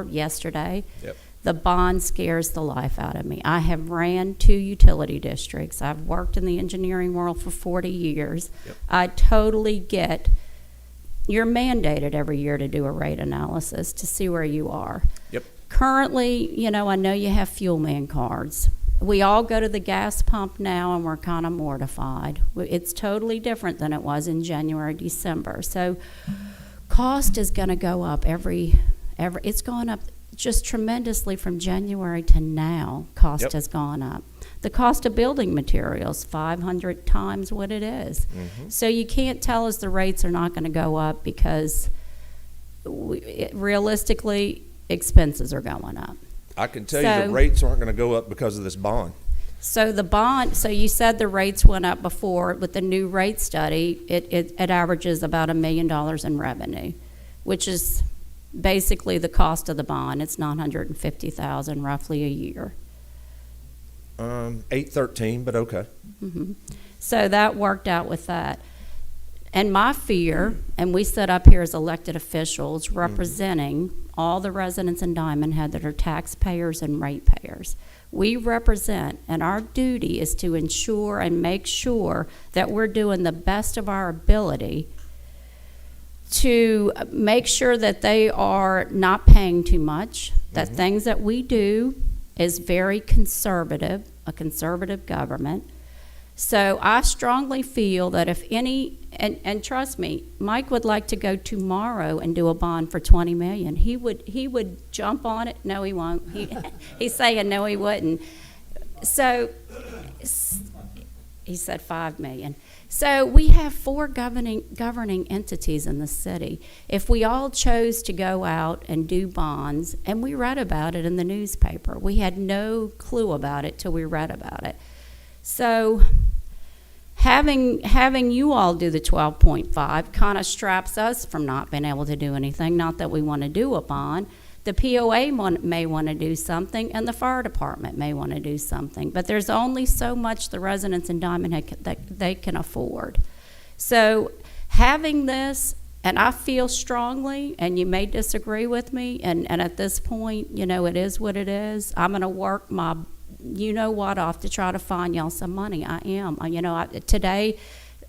yesterday. Yep. The bond scares the life out of me. I have ran 2 utility districts. I've worked in the engineering world for 40 years. Yep. I totally get you're mandated every year to do a rate analysis to see where you are. Yep. Currently, you know, I know you have fuel man cards. We all go to the gas pump now and we're kind of mortified. It's totally different than it was in January, December. So cost is going to go up it's gone up just tremendously from January to now. Cost Yep. has gone up. The cost of building materials 500 times what it is. Mm-hmm. So you can't tell us the rates are not going to go up, because realistically expenses are going up. I can tell you the So- rates aren't going to go up because of this bond. So the bond, so you said the rates went up before. With the new rate study, it averages about $1 million in revenue, which is basically the cost of the bond. It's $950,000 roughly a year. 813, but okay. Mhm. So that worked out with that. And my fear, and we sit up here as elected officials representing all the residents in Diamondhead that are taxpayers and ratepayers. We represent, and our duty is to ensure and make sure that we're doing the best of our ability to make sure that they are not paying too much, that things that we do is very conservative, a conservative government. So I strongly feel that if any, and trust me, Mike would like to go tomorrow and do a bond for $20 million. He would jump on it. No, he won't. He's saying no, he wouldn't. So he said $5 million. So we have 4 governing entities in the city. If we all chose to go out and do bonds, and we read about it in the newspaper, we had no clue about it till we read about it. So having you all do the 12.5 kind of straps us from not being able to do anything. Not that we want to do a bond. The POA may want to do something, and the fire department may want to do something. But there's only so much the residents in Diamondhead that they can afford. So having this, and I feel strongly, and you may disagree with me, and at this point, you know, it is what it is. I'm going to work my you-know-what off to try to find y'all some money. I am. Today,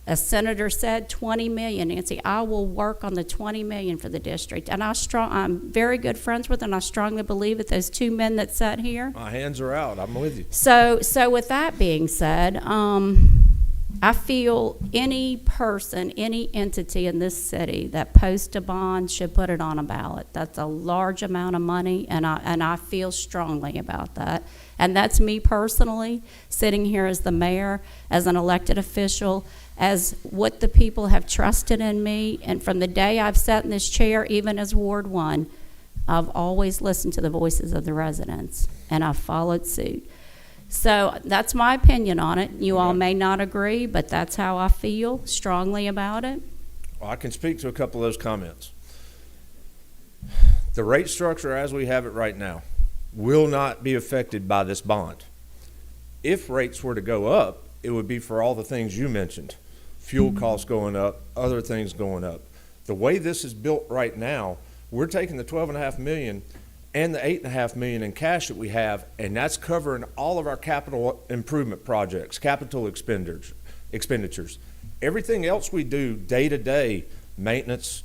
a senator said $20 million. Nancy, I will work on the $20 million for the district. And I'm very good friends with, and I strongly believe that those 2 men that sat here. My hands are out. I'm with you. So with that being said, I feel any person, any entity in this city that posts a bond should put it on a ballot. That's a large amount of money, and I feel strongly about that. And that's me personally, sitting here as the mayor, as an elected official, as what the people have trusted in me. And from the day I've sat in this chair, even as Ward 1, I've always listened to the voices of the residents, and I've followed suit. So that's my opinion on it. You all may not agree, but that's how I feel strongly about it. Well, I can speak to a couple of those comments. The rate structure as we have it right now will not be affected by this bond. If rates were to go up, it would be for all the things you mentioned. Fuel costs going up, other things going up. The way this is built right now, we're taking the $12.5 million and the $8.5 million in cash that we have, and that's covering all of our capital improvement projects, capital expenditures. Everything else we do day to day, maintenance,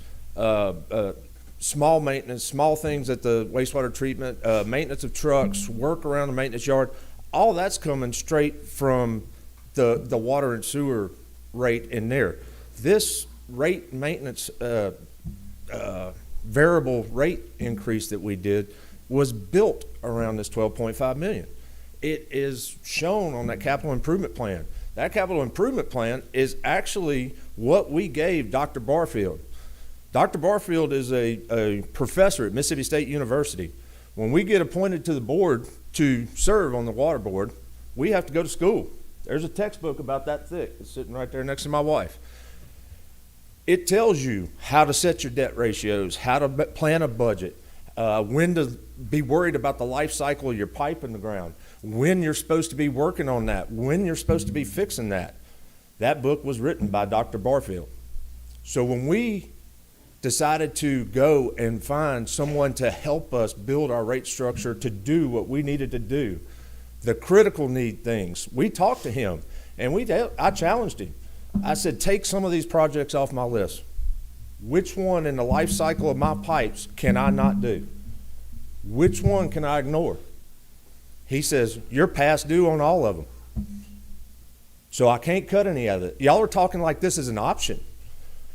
small maintenance, small things at the wastewater treatment, maintenance of trucks, work around the maintenance yard, all that's coming straight from the water and sewer rate in there. This rate maintenance variable rate increase that we did was built around this 12.5 million. It is shown on that capital improvement plan. That capital improvement plan is actually what we gave Dr. Barfield. Dr. Barfield is a professor at Mississippi State University. When we get appointed to the board to serve on the water board, we have to go to school. There's a textbook about that thick. It's sitting right there next to my wife. It tells you how to set your debt ratios, how to plan a budget, when to be worried about the life cycle of your pipe in the ground, when you're supposed to be working on that, when you're supposed to be fixing that. That book was written by Dr. Barfield. So when we decided to go and find someone to help us build our rate structure to do what we needed to do, the critical need things, we talked to him and I challenged him. I said, take some of these projects off my list. Which one in the life cycle of my pipes can I not do? Which one can I ignore? He says, you're past due on all of them. So I can't cut any of it. Y'all are talking like this is an option.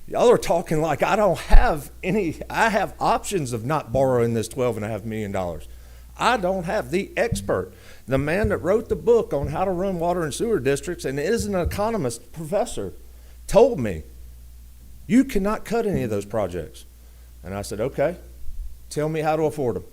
Y'all are talking like I don't have any, I have options of not borrowing this $12.5 million. I don't have the expert. The man that wrote the book on how to run water and sewer districts and is an economist professor told me, you cannot cut any of those projects. And I said, okay, tell me how to afford them.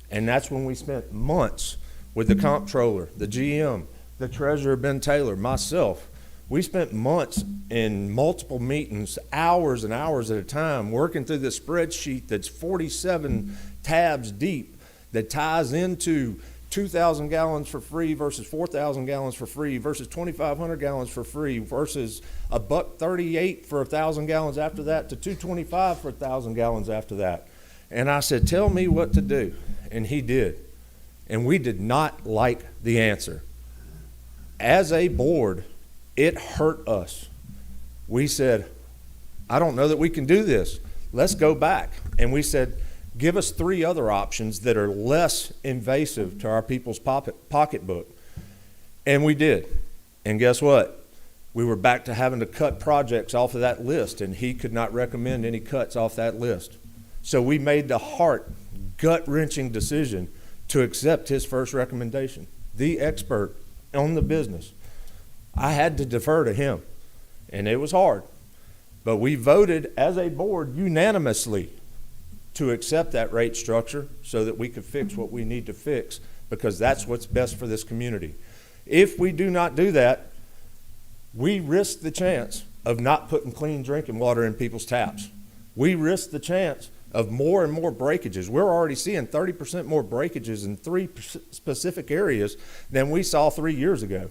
And that's when we spent months with the comptroller, the GM, the treasurer, Ben Taylor, myself. We spent months in multiple meetings, hours and hours at a time, working through this spreadsheet that's 47 tabs deep that ties into 2,000 gallons for free versus 4,000 gallons for free versus 2,500 gallons for free versus $1.38 for 1,000 gallons after that to $2.25 for 1,000 gallons after that. And I said, tell me what to do. And he did. And we did not like the answer. As a board, it hurt us. We said, I don't know that we can do this. Let's go back. And we said, give us 3 other options that are less invasive to our people's pocketbook. And we did. And guess what? We were back to having to cut projects off of that list, and he could not recommend any cuts off that list. So we made the gut-wrenching decision to accept his first recommendation, the expert on the business. I had to defer to him, and it was hard. But we voted as a board unanimously to accept that rate structure so that we could fix what we need to fix, because that's what's best for this community. If we do not do that, we risk the chance of not putting clean drinking water in people's taps. We risk the chance of more and more breakages. We're already seeing 30% more breakages in 3 specific areas than we saw 3 years ago.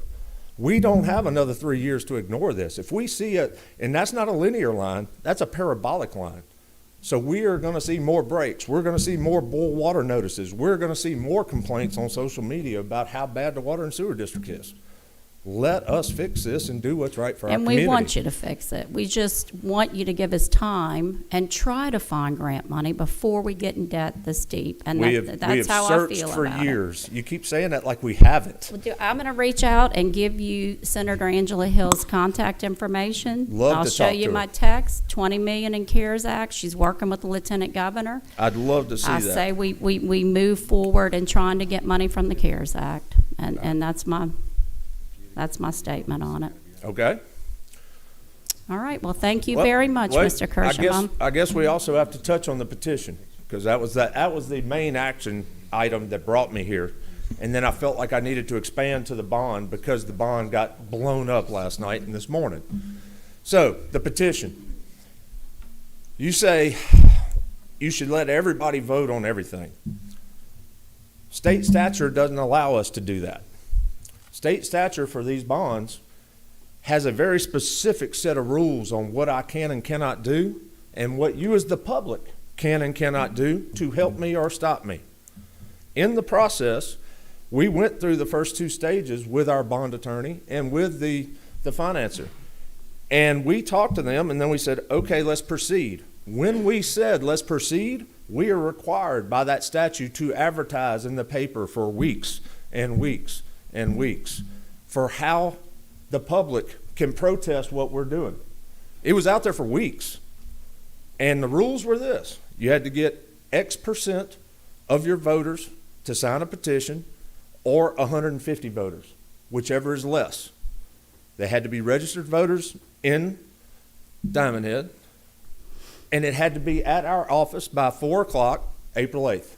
We don't have another 3 years to ignore this. If we see it, and that's not a linear line, that's a parabolic line. So we are going to see more breaks. We're going to see more boil water notices. We're going to see more complaints on social media about how bad the water and sewer district is. Let us fix this and do what's right for our community. And we want you to fix it. We just want you to give us time and try to find grant money before we get in debt this deep. And that's how I feel about it. We have searched for years. You keep saying that like we haven't. I'm going to reach out and give you Senator Angela Hill's contact information. Love to show talk to you her. my text, $20 million in CARES Act. She's working with the Lieutenant Governor. I'd love to see I that. say we move forward in trying to get money from the CARES Act. And that's my statement on it. Okay. All right. Well, thank you Well, very much, wait, Mr. Kirschbaum. I guess we also have to touch on the petition, because that was the main action item that brought me here. And then I felt like I needed to expand to the bond because the bond got blown up last night and this morning. So, the petition. You say you should let everybody vote on everything. State statute doesn't allow us to do that. State statute for these bonds has a very specific set of rules on what I can and cannot do and what you as the public can and cannot do to help me or stop me. In the process, we went through the first 2 stages with our bond attorney and with the financer. And we talked to them, and then we said, okay, let's proceed. When we said, let's proceed, we are required by that statute to advertise in the paper for weeks and weeks and weeks for how the public can protest what we're doing. It was out there for weeks. And the rules were this: you had to get X percent of your voters to sign a petition, or 150 voters, whichever is less. They had to be registered voters in Diamondhead, and it had to be at our office by 4 o'clock, April 8th.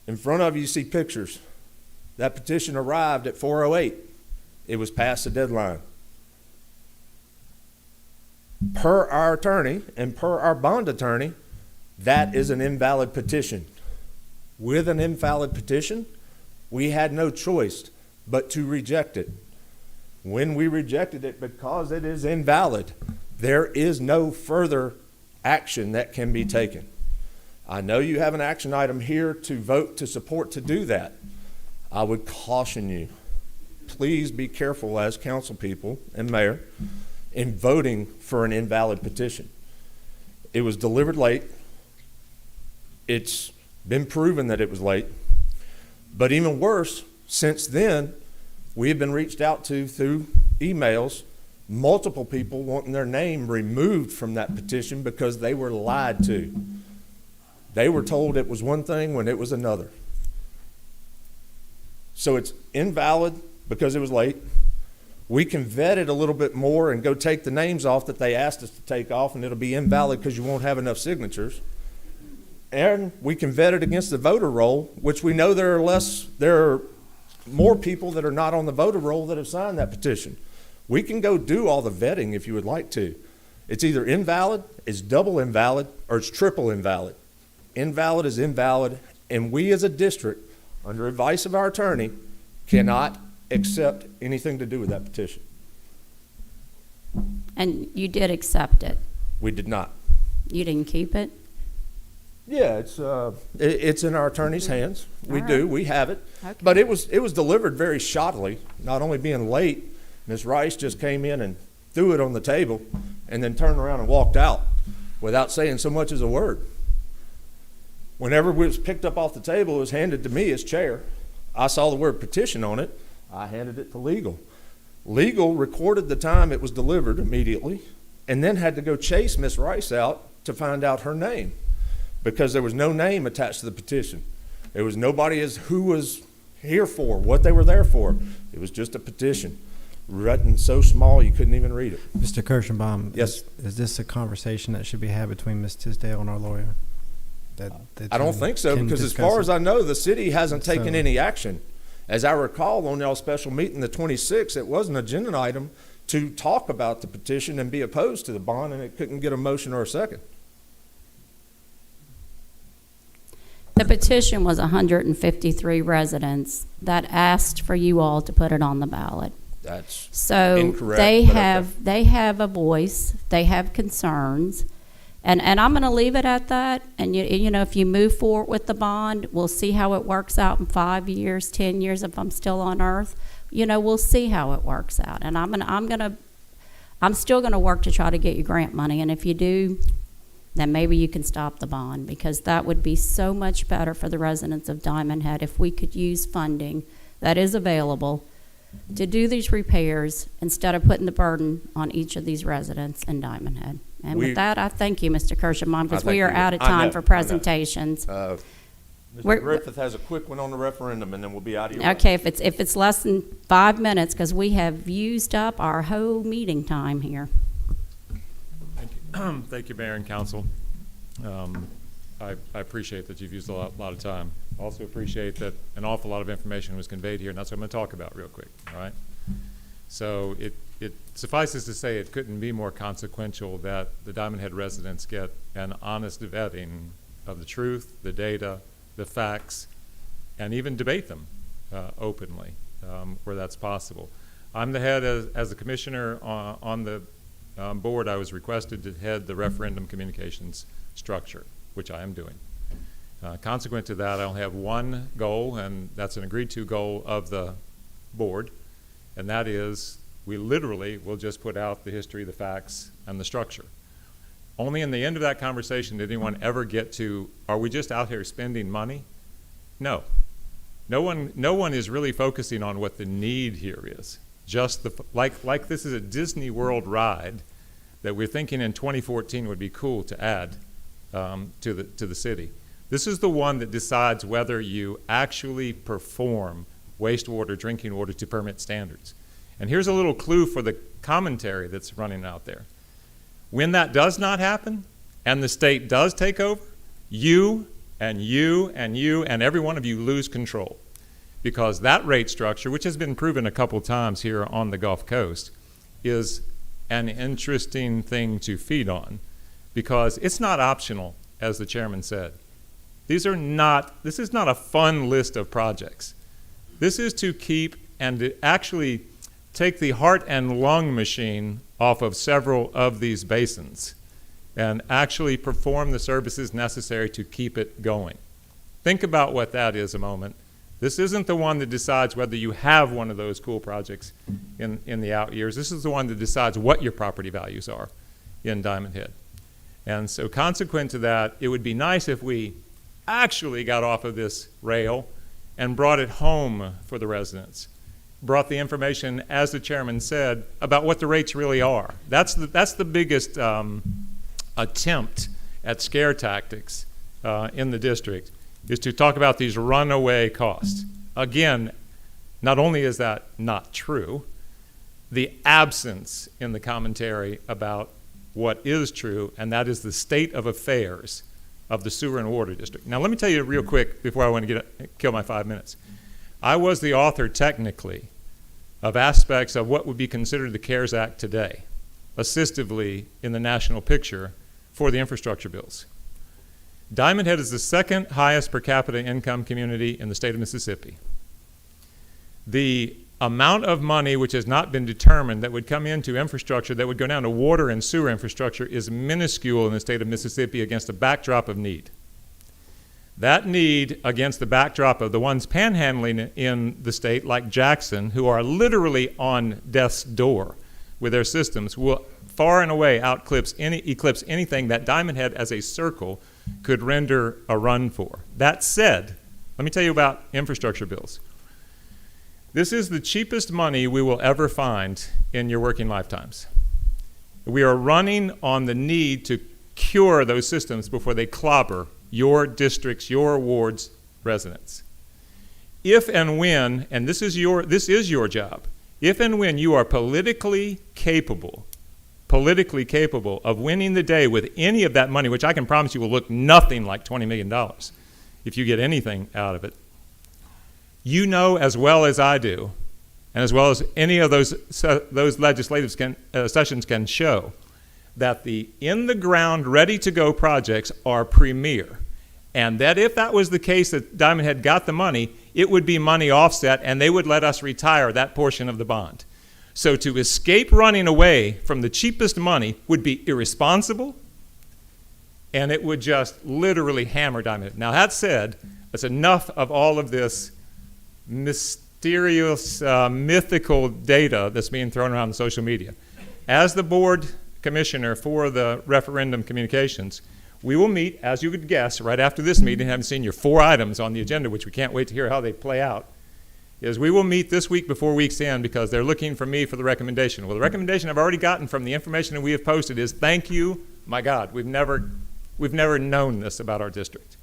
In front of you, you see pictures. That petition arrived at 4:08. It was past the deadline. Per our attorney and per our bond attorney, that is an invalid petition. With an invalid petition, we had no choice but to reject it. When we rejected it because it is invalid, there is no further action that can be taken. I know you have an action item here to vote to support to do that. I would caution you, please be careful as council people and mayor in voting for an invalid petition. It was delivered late. It's been proven that it was late. But even worse, since then, we have been reached out to through emails, multiple people wanting their name removed from that petition because they were lied to. They were told it was one thing when it was another. So it's invalid because it was late. We can vet it a little bit more and go take the names off that they asked us to take off, and it'll be invalid because you won't have enough signatures. And we can vet it against the voter roll, which we know there are more people that are not on the voter roll that have signed that petition. We can go do all the vetting if you would like to. It's either invalid, it's double invalid, or it's triple invalid. Invalid is invalid, and we as a district, under advice of our attorney, cannot accept anything to do with that petition. And you did accept it? We did not. You didn't keep it? Yeah, it's in our attorney's hands. We do. We have it. Okay. But it was delivered very shoddily. Not only being late, Ms. Rice just came in and threw it on the table and then turned around and walked out without saying so much as a word. Whenever it was picked up off the table, it was handed to me as chair. I saw the word petition on it. I handed it to legal. Legal recorded the time it was delivered immediately and then had to go chase Ms. Rice out to find out her name, because there was no name attached to the petition. There was nobody as who was here for, what they were there for. It was just a petition, written so small you couldn't even read it. Mr. Kirschenbaum, Yes. is this a conversation that should be had between Ms. Tisdale and our lawyer? That I don't think so, can because as discuss far it? as I know, the city hasn't taken So- any action. As I recall, on y'all's special meeting, the 26th, it was an agenda item to talk about the petition and be opposed to the bond, and it couldn't get a motion or a second. The petition was 153 residents that asked for you all to put it on the ballot. That's So incorrect, they but okay. they have a voice, they have concerns, and I'm going to leave it at that. And you know, if you move forward with the bond, we'll see how it works out in 5 years, 10 years. If I'm still on Earth, you know, we'll see how it works out. And I'm still gonna work to try to get you grant money. And if you do, then maybe you can stop the bond, because that would be so much better for the residents of Diamondhead if we could use funding that is available to do these repairs instead of putting the burden on each of these residents in Diamondhead. And with that, I thank you, Mr. Kirschenbaum, because we are out of time for presentations. Mr. We're- Griffith has a quick one on the referendum, and then we'll be out of your way. Okay, if it's less than 5 minutes, because we have used up our whole meeting time here. Thank you, Mayor and Council. I appreciate that you've used a lot of time. Also appreciate that an awful lot of information was conveyed here, and that's what I'm going to talk about real quick, all right? So it suffices to say it couldn't be more consequential that the Diamondhead residents get an honest vetting of the truth, the data, the facts, and even debate them openly where that's possible. I'm the head, as a commissioner on the board, I was requested to head the referendum communications structure, which I am doing. Consequent to that, I only have one goal, and that's an agreed-to goal of the board, and that is we literally will just put out the history, the facts, and the structure. Only in the end of that conversation did anyone ever get to, are we just out here spending money? No. No one is really focusing on what the need here is. Just like this is a Disney World ride that we're thinking in 2014 would be cool to add to the city. This is the one that decides whether you actually perform wastewater, drinking water to permit standards. And here's a little clue for the commentary that's running out there. When that does not happen, and the state does take over, you and every one of you lose control. Because that rate structure, which has been proven a couple times here on the Gulf Coast, is an interesting thing to feed on. Because it's not optional, as the chairman said. This is not a fun list of projects. This is to keep and to actually take the heart and lung machine off of several of these basins and actually perform the services necessary to keep it going. Think about what that is a moment. This isn't the one that decides whether you have one of those cool projects in the out years. This is the one that decides what your property values are in Diamondhead. And so consequent to that, it would be nice if we actually got off of this rail and brought it home for the residents. Brought the information, as the chairman said, about what the rates really are. That's the biggest attempt at scare tactics in the district, is to talk about these runaway costs. Again, not only is that not true, the absence in the commentary about what is true, and that is the state of affairs of the sewer and water district. Now, let me tell you real quick before I want to kill my 5 minutes. I was the author, technically, of aspects of what would be considered the CARES Act today, assistively in the national picture for the infrastructure bills. Diamondhead is the second highest per capita income community in the state of Mississippi. The amount of money which has not been determined that would come into infrastructure that would go down to water and sewer infrastructure is minuscule in the state of Mississippi against a backdrop of need. That need, against the backdrop of the ones panhandling in the state, like Jackson, who are literally on death's door with their systems, will far and away eclipse anything that Diamondhead as a circle could render a run for. That said, let me tell you about infrastructure bills. This is the cheapest money we will ever find in your working lifetimes. We are running on the need to cure those systems before they clobber your districts, your wards, residents. If and when, and this is your job, if and when you are politically capable of winning the day with any of that money, which I can promise you will look nothing like $20 million if you get anything out of it, you know as well as I do, and as well as any of those legislative sessions can show, that the in-the-ground, ready-to-go projects are premier. And that if that was the case that Diamondhead got the money, it would be money offset, and they would let us retire that portion of the bond. So to escape running away from the cheapest money would be irresponsible, and it would just literally hammer Diamondhead. Now, that said, that's enough of all of this mysterious, mythical data that's being thrown around on social media. As the board commissioner for the referendum communications, we will meet, as you would guess, right after this meeting, having seen your 4 items on the agenda, which we can't wait to hear how they play out, is we will meet this week before week's end because they're looking for me for the recommendation. Well, the recommendation I've already gotten from the information that we have posted is, thank you, my God, we've never known this about our district.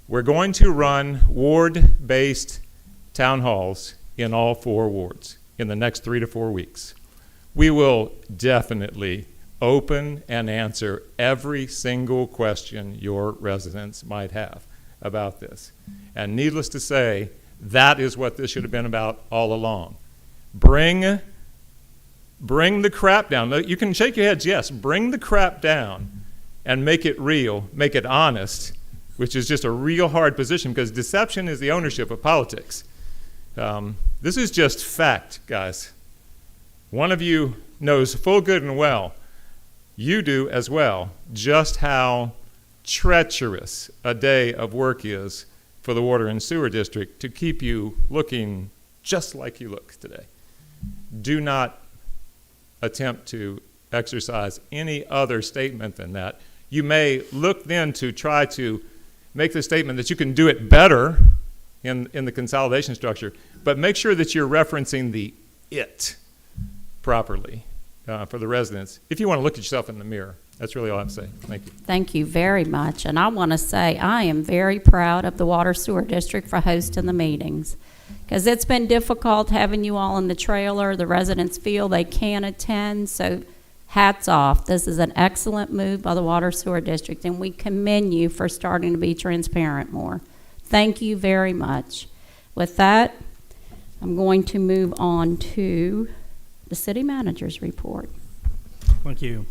We're going to run ward-based town halls in all 4 wards in the next 3 to 4 weeks. We will definitely open and answer every single question your residents might have about this. And needless to say, that is what this should have been about all along. Bring the crap down. You can shake your heads, yes. Bring the crap down and make it real, make it honest, which is just a real hard position because deception is the ownership of politics. This is just fact, guys. One of you knows full good and well, you do as well, just how treacherous a day of work is for the Water and Sewer District to keep you looking just like you look today. Do not attempt to exercise any other statement than that. You may look then to try to make the statement that you can do it better in the consolidation structure, but make sure that you're referencing the it properly for the residents. If you want to look at yourself in the mirror, that's really all I have to say. Thank you. Thank you very much. And I want to say I am very proud of the Water Sewer District for hosting the meetings, because it's been difficult having you all in the trailer. The residents feel they can't attend, so hats off. This is an excellent move by the Water Sewer District, and we commend you for starting to be transparent more. Thank you very much. With that, I'm going to move on to the city manager's report. Thank you.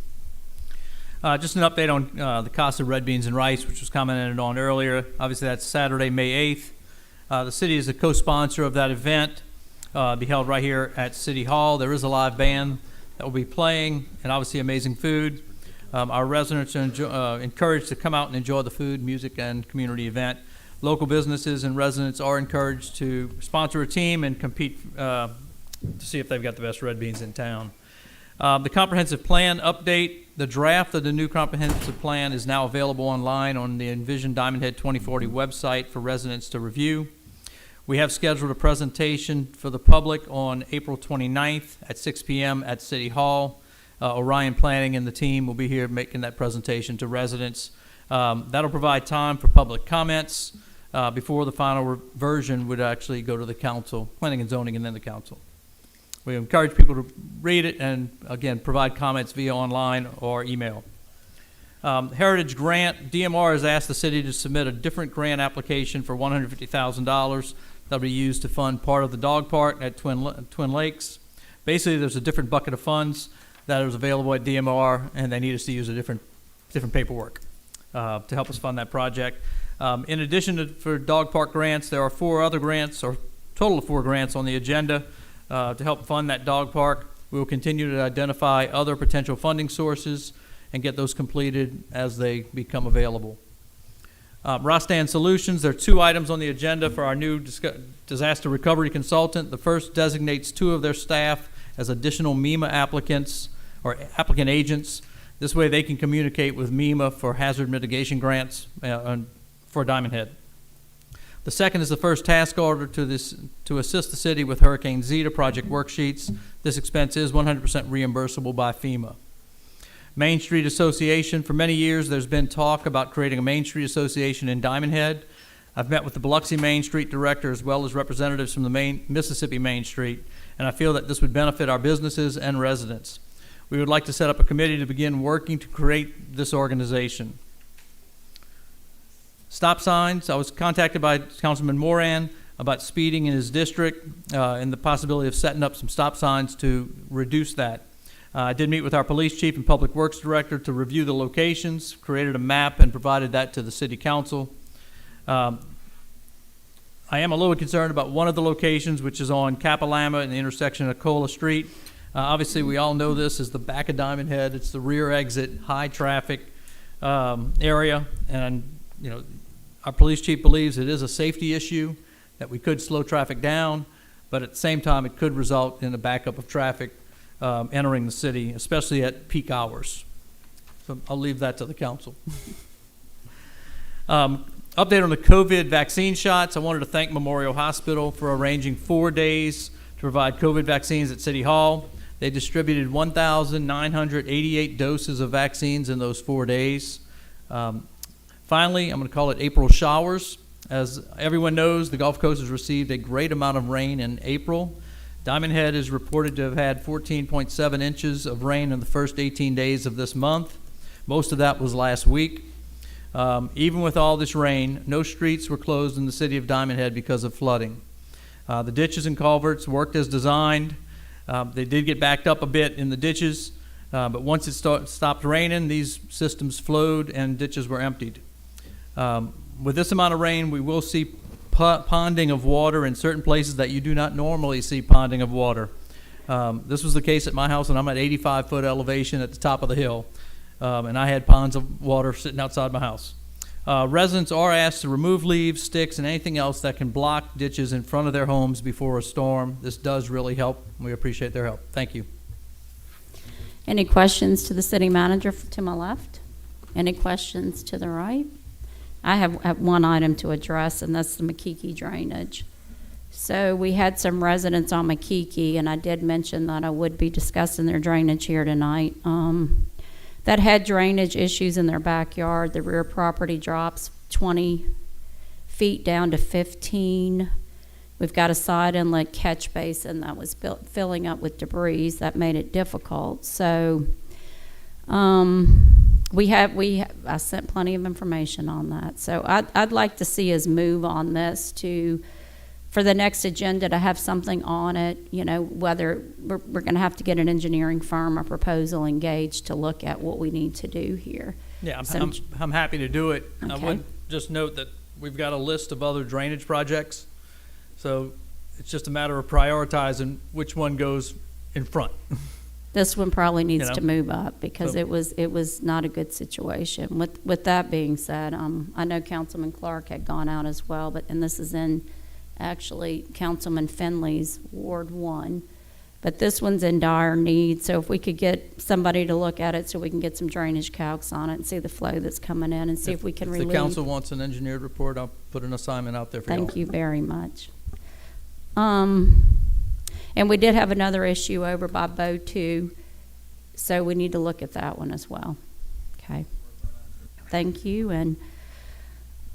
Just an update on the cost of red beans and rice, which was commented on earlier. Obviously, that's Saturday, May 8th. The city is a co-sponsor of that event. Be held right here at City Hall. There is a live band that will be playing, and obviously amazing food. Our residents are encouraged to come out and enjoy the food, music, and community event. Local businesses and residents are encouraged to sponsor a team and compete to see if they've got the best red beans in town. The comprehensive plan update. The draft of the new comprehensive plan is now available online on the Envision Diamondhead 2040 website for residents to review. We have scheduled a presentation for the public on April 29th at 6 p.m. at City Hall. Orion Planning and the team will be here making that presentation to residents. That'll provide time for public comments before the final version would actually go to the council, planning and zoning, and then the council. We encourage people to read it and, again, provide comments via online or email. Heritage Grant, DMR has asked the city to submit a different grant application for $150,000 that'll be used to fund part of the dog park at Twin Lakes. Basically, there's a different bucket of funds that is available at DMR, and they need us to use a different paperwork to help us fund that project. In addition for dog park grants, there are 4 other grants, or total of 4 grants on the agenda to help fund that dog park. We will continue to identify other potential funding sources and get those completed as they become available. Rostan Solutions, there are 2 items on the agenda for our new disaster recovery consultant. The first designates 2 of their staff as additional MEMA applicants or applicant agents. This way they can communicate with MEMA for hazard mitigation grants for Diamondhead. The second is the first task order to assist the city with Hurricane Zeta project worksheets. This expense is 100% reimbursable by FEMA. Main Street Association, for many years there's been talk about creating a Main Street Association in Diamondhead. I've met with the Biloxi Main Street director as well as representatives from the Mississippi Main Street, and I feel that this would benefit our businesses and residents. We would like to set up a committee to begin working to create this organization. Stop signs, I was contacted by Councilman Moran about speeding in his district and the possibility of setting up some stop signs to reduce that. I did meet with our police chief and public works director to review the locations, created a map, and provided that to the city council. I am a little concerned about one of the locations, which is on Capilama in the intersection of Cola Street. Obviously, we all know this is the back of Diamondhead. It's the rear exit, high traffic area, and our police chief believes it is a safety issue, that we could slow traffic down, but at the same time, it could result in a backup of traffic entering the city, especially at peak hours. So I'll leave that to the council. Update on the COVID vaccine shots. I wanted to thank Memorial Hospital for arranging 4 days to provide COVID vaccines at City Hall. They distributed 1,988 doses of vaccines in those 4 days. Finally, I'm going to call it April showers. As everyone knows, the Gulf Coast has received a great amount of rain in April. Diamondhead is reported to have had 14.7 inches of rain in the first 18 days of this month. Most of that was last week. Even with all this rain, no streets were closed in the city of Diamondhead because of flooding. The ditches and culverts worked as designed. They did get backed up a bit in the ditches, but once it stopped raining, these systems flowed and ditches were emptied. With this amount of rain, we will see ponding of water in certain places that you do not normally see ponding of water. This was the case at my house, and I'm at 85-foot elevation at the top of the hill, and I had ponds of water sitting outside my house. Residents are asked to remove leaves, sticks, and anything else that can block ditches in front of their homes before a storm. This does really help. We appreciate their help. Thank you. Any questions to the city manager to my left? Any questions to the right? I have one item to address, and that's the Makiki drainage. So we had some residents on Makiki, and I did mention that I would be discussing their drainage here tonight, that had drainage issues in their backyard. The rear property drops 20 feet down to 15. We've got a side inlet catch basin that was filling up with debris that made it difficult. So I sent plenty of information on that. So I'd like to see us move on this for the next agenda to have something on it, whether we're going to have to get an engineering firm or proposal engaged to look at what we need to do here. Yeah, So- I'm happy to do it. I Okay. would just note that we've got a list of other drainage projects, so it's just a matter of prioritizing which one goes in front. This one probably needs You know? to move up because So- it was not a good situation. With that being said, I know Councilman Clark had gone out as well, and this is in actually Councilman Finley's Ward 1. But this one's in dire need, so if we could get somebody to look at it so we can get some drainage calcs on it and see the flow that's coming in and see if we can relieve. If the council wants an engineered report, I'll put an assignment out there for you. Thank you very much. And we did have another issue over by Bow 2, so we need to look at that one as well. Okay. Thank you, and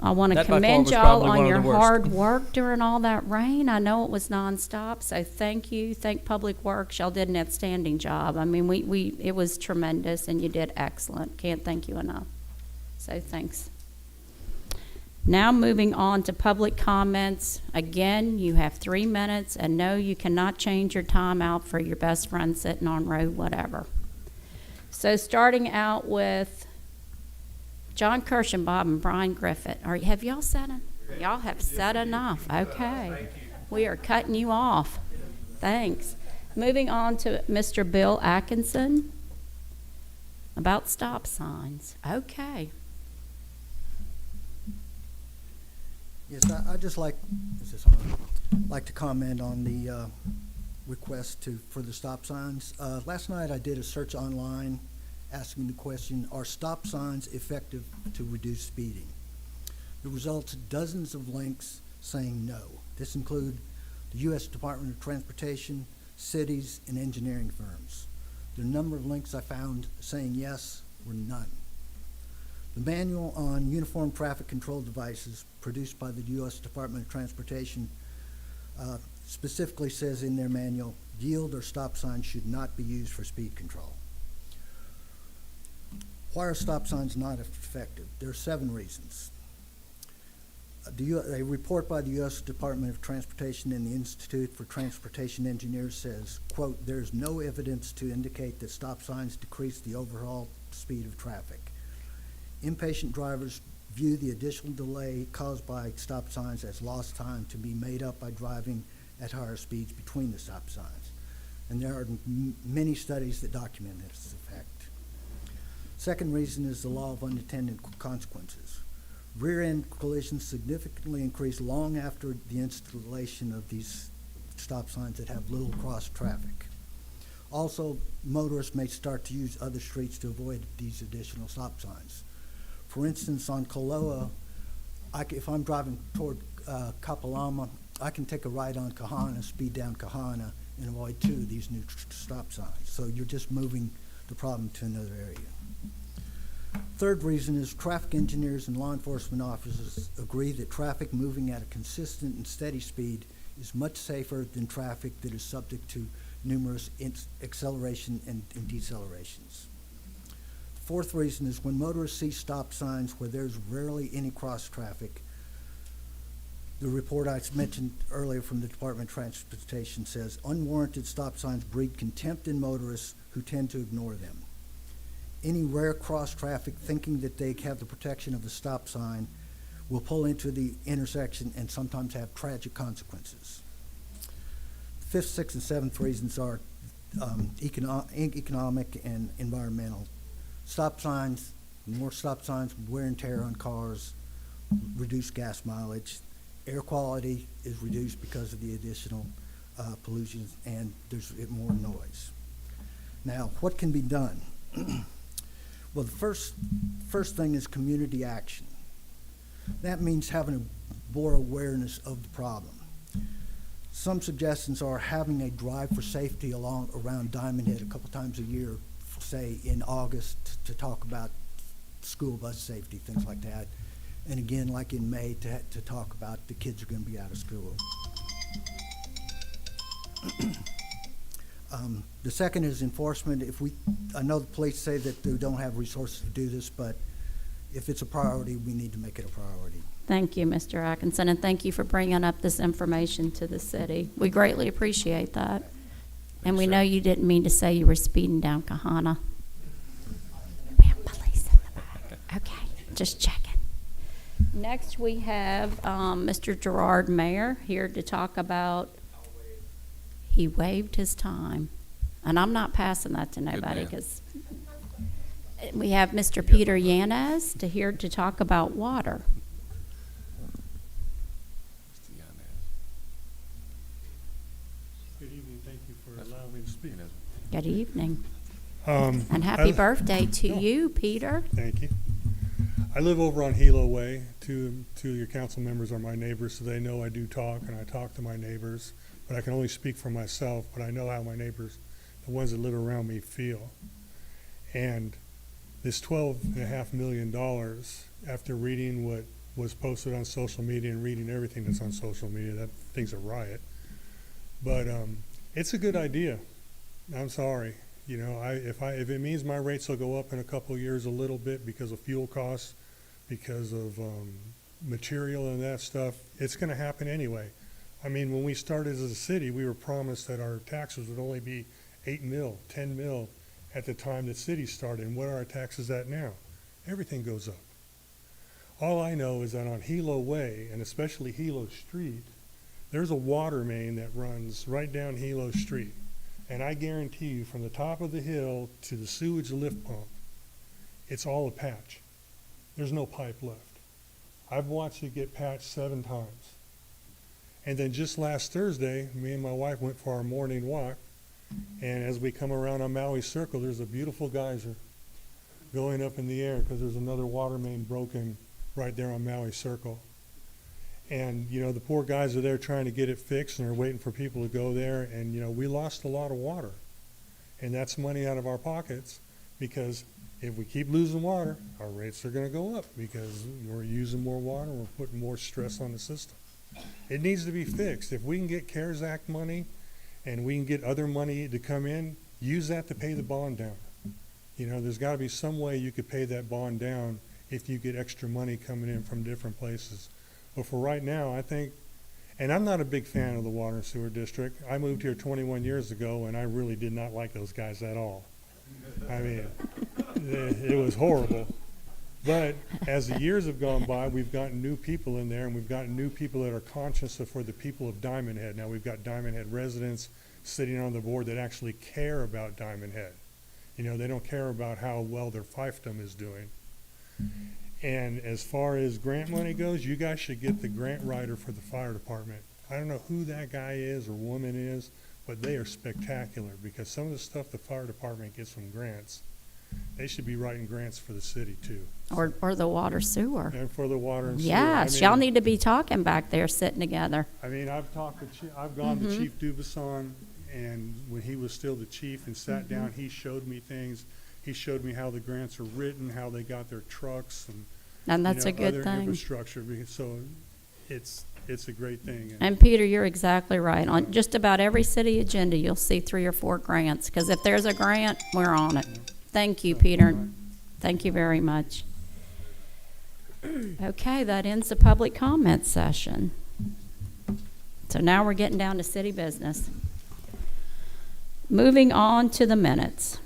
I want to That by far commend was y'all probably on one of your the worst. hard work during all that rain. I know it was nonstop, so thank you. Thank Public Works. Y'all did an outstanding job. I mean, it was tremendous, and you did excellent. Can't thank you enough. So thanks. Now moving on to public comments. Again, you have 3 minutes, and no, you cannot change your time out for your best friend sitting on road, whatever. So starting out with John Kirschenbaum and Brian Griffith. Have y'all said it? Y'all have said enough. Okay. We are cutting you off. Thanks. Moving on to Mr. Bill Atkinson about stop signs. Okay. Yes, I'd just like to comment on the request for the stop signs. Last night I did a search online asking the question, are stop signs effective to reduce speeding? The results, dozens of links saying no. This include the U.S. Department of Transportation, cities, and engineering firms. The number of links I found saying yes were none. The manual on uniform traffic control devices produced by the U.S. Department of Transportation specifically says in their manual, yield or stop signs should not be used for speed control. Why are stop signs not effective? There are 7 reasons. A report by the U.S. Department of Transportation and the Institute for Transportation Engineers says, quote, there's no evidence to indicate that stop signs decrease the overall speed of traffic. Impatient drivers view the additional delay caused by stop signs as lost time to be made up by driving at higher speeds between the stop signs. And there are many studies that document this effect. Second reason is the law of unintended consequences. Rear-end collisions significantly increase long after the installation of these stop signs that have little cross traffic. Also, motorists may start to use other streets to avoid these additional stop signs. For instance, on Kaloa, if I'm driving toward Kapalama, I can take a right on Kahana, speed down Kahana, and avoid 2 of these new stop signs. So you're just moving the problem to another area. Third reason is traffic engineers and law enforcement officers agree that traffic moving at a consistent and steady speed is much safer than traffic that is subject to numerous acceleration and decelerations. Fourth reason is when motorists see stop signs where there's rarely any cross traffic, the report I mentioned earlier from the Department of Transportation says unwarranted stop signs breed contempt in motorists who tend to ignore them. Any rare cross traffic thinking that they have the protection of a stop sign will pull into the intersection and sometimes have tragic consequences. Fifth, sixth, and seventh reasons are economic and environmental. Stop signs, more stop signs, wear and tear on cars, reduced gas mileage. Air quality is reduced because of the additional pollution, and there's more noise. Now, what can be done? Well, the first thing is community action. That means having a more awareness of the problem. Some suggestions are having a drive for safety around Diamondhead a couple times a year, say in August, to talk about school bus safety, things like that. And again, like in May, to talk about the kids are going to be out of school. The second is enforcement. I know the police say that they don't have resources to do this, but if it's a priority, we need to make it a priority. Thank you, Mr. Atkinson, and thank you for bringing up this information to the city. We greatly appreciate that. And we know you didn't mean to say you were speeding down Kahana. We have police in the back. Okay, just checking. Next, we have Mr. Gerard Mayer here to talk about, he waived his time. And I'm not passing that to nobody because we have Mr. Peter Yanez here to talk about water. Good evening. Thank you for allowing me to speak. Good evening. And happy birthday to you, Peter. Thank you. I live over on Hilo Way. Two of your council members are my neighbors, so they know I do talk, and I talk to my neighbors. But I can only speak for myself, but I know how my neighbors, the ones that live around me, feel. And this $12.5 million, after reading what was posted on social media and reading everything that's on social media, that thing's a riot. But it's a good idea. I'm sorry. You know, if it means my rates will go up in a couple of years a little bit because of fuel costs, because of material and that stuff, it's going to happen anyway. I mean, when we started as a city, we were promised that our taxes would only be 8 mil, 10 mil at the time the city started. And what are our taxes at now? Everything goes up. All I know is that on Hilo Way, and especially Hilo Street, there's a water main that runs right down Hilo Street. And I guarantee you, from the top of the hill to the sewage lift pump, it's all a patch. There's no pipe left. I've watched it get patched 7 times. And then just last Thursday, me and my wife went for our morning walk, and as we come around on Maui Circle, there's a beautiful geyser going up in the air because there's another water main broken right there on Maui Circle. And, you know, the poor guys are there trying to get it fixed, and they're waiting for people to go there, and, you know, we lost a lot of water. And that's money out of our pockets, because if we keep losing water, our rates are going to go up because we're using more water, we're putting more stress on the system. It needs to be fixed. If we can get CARES Act money and we can get other money to come in, use that to pay the bond down. You know, there's got to be some way you could pay that bond down if you get extra money coming in from different places. But for right now, I think, and I'm not a big fan of the water and sewer district. I moved here 21 years ago, and I really did not like those guys at all. I mean, it was horrible. But as the years have gone by, we've gotten new people in there, and we've gotten new people that are conscious for the people of Diamondhead. Now we've got Diamondhead residents sitting on the board that actually care about Diamondhead. You know, they don't care about how well their fiefdom is doing. And as far as grant money goes, you guys should get the grant writer for the fire department. I don't know who that guy is or woman is, but they are spectacular, because some of the stuff the fire department gets from grants, they should be writing grants for the city too. Or the water sewer. And for the water and sewer. Yes, I mean, y'all need to be talking back there, sitting together. I mean, I've talked to I've gone to Chief Dubuisson, and when he was still the chief and sat down, he showed me things. He showed me how the grants are written, how they got their trucks, And that's you a know, good other thing. infrastructure. So it's a great thing. And Peter, you're exactly right. On just about every city agenda, you'll see 3 or 4 grants, because if there's a grant, we're on it. Thank you, Peter. Thank you very much. Okay, that ends the public comment session. So now we're getting down to city business. Moving on to the minutes.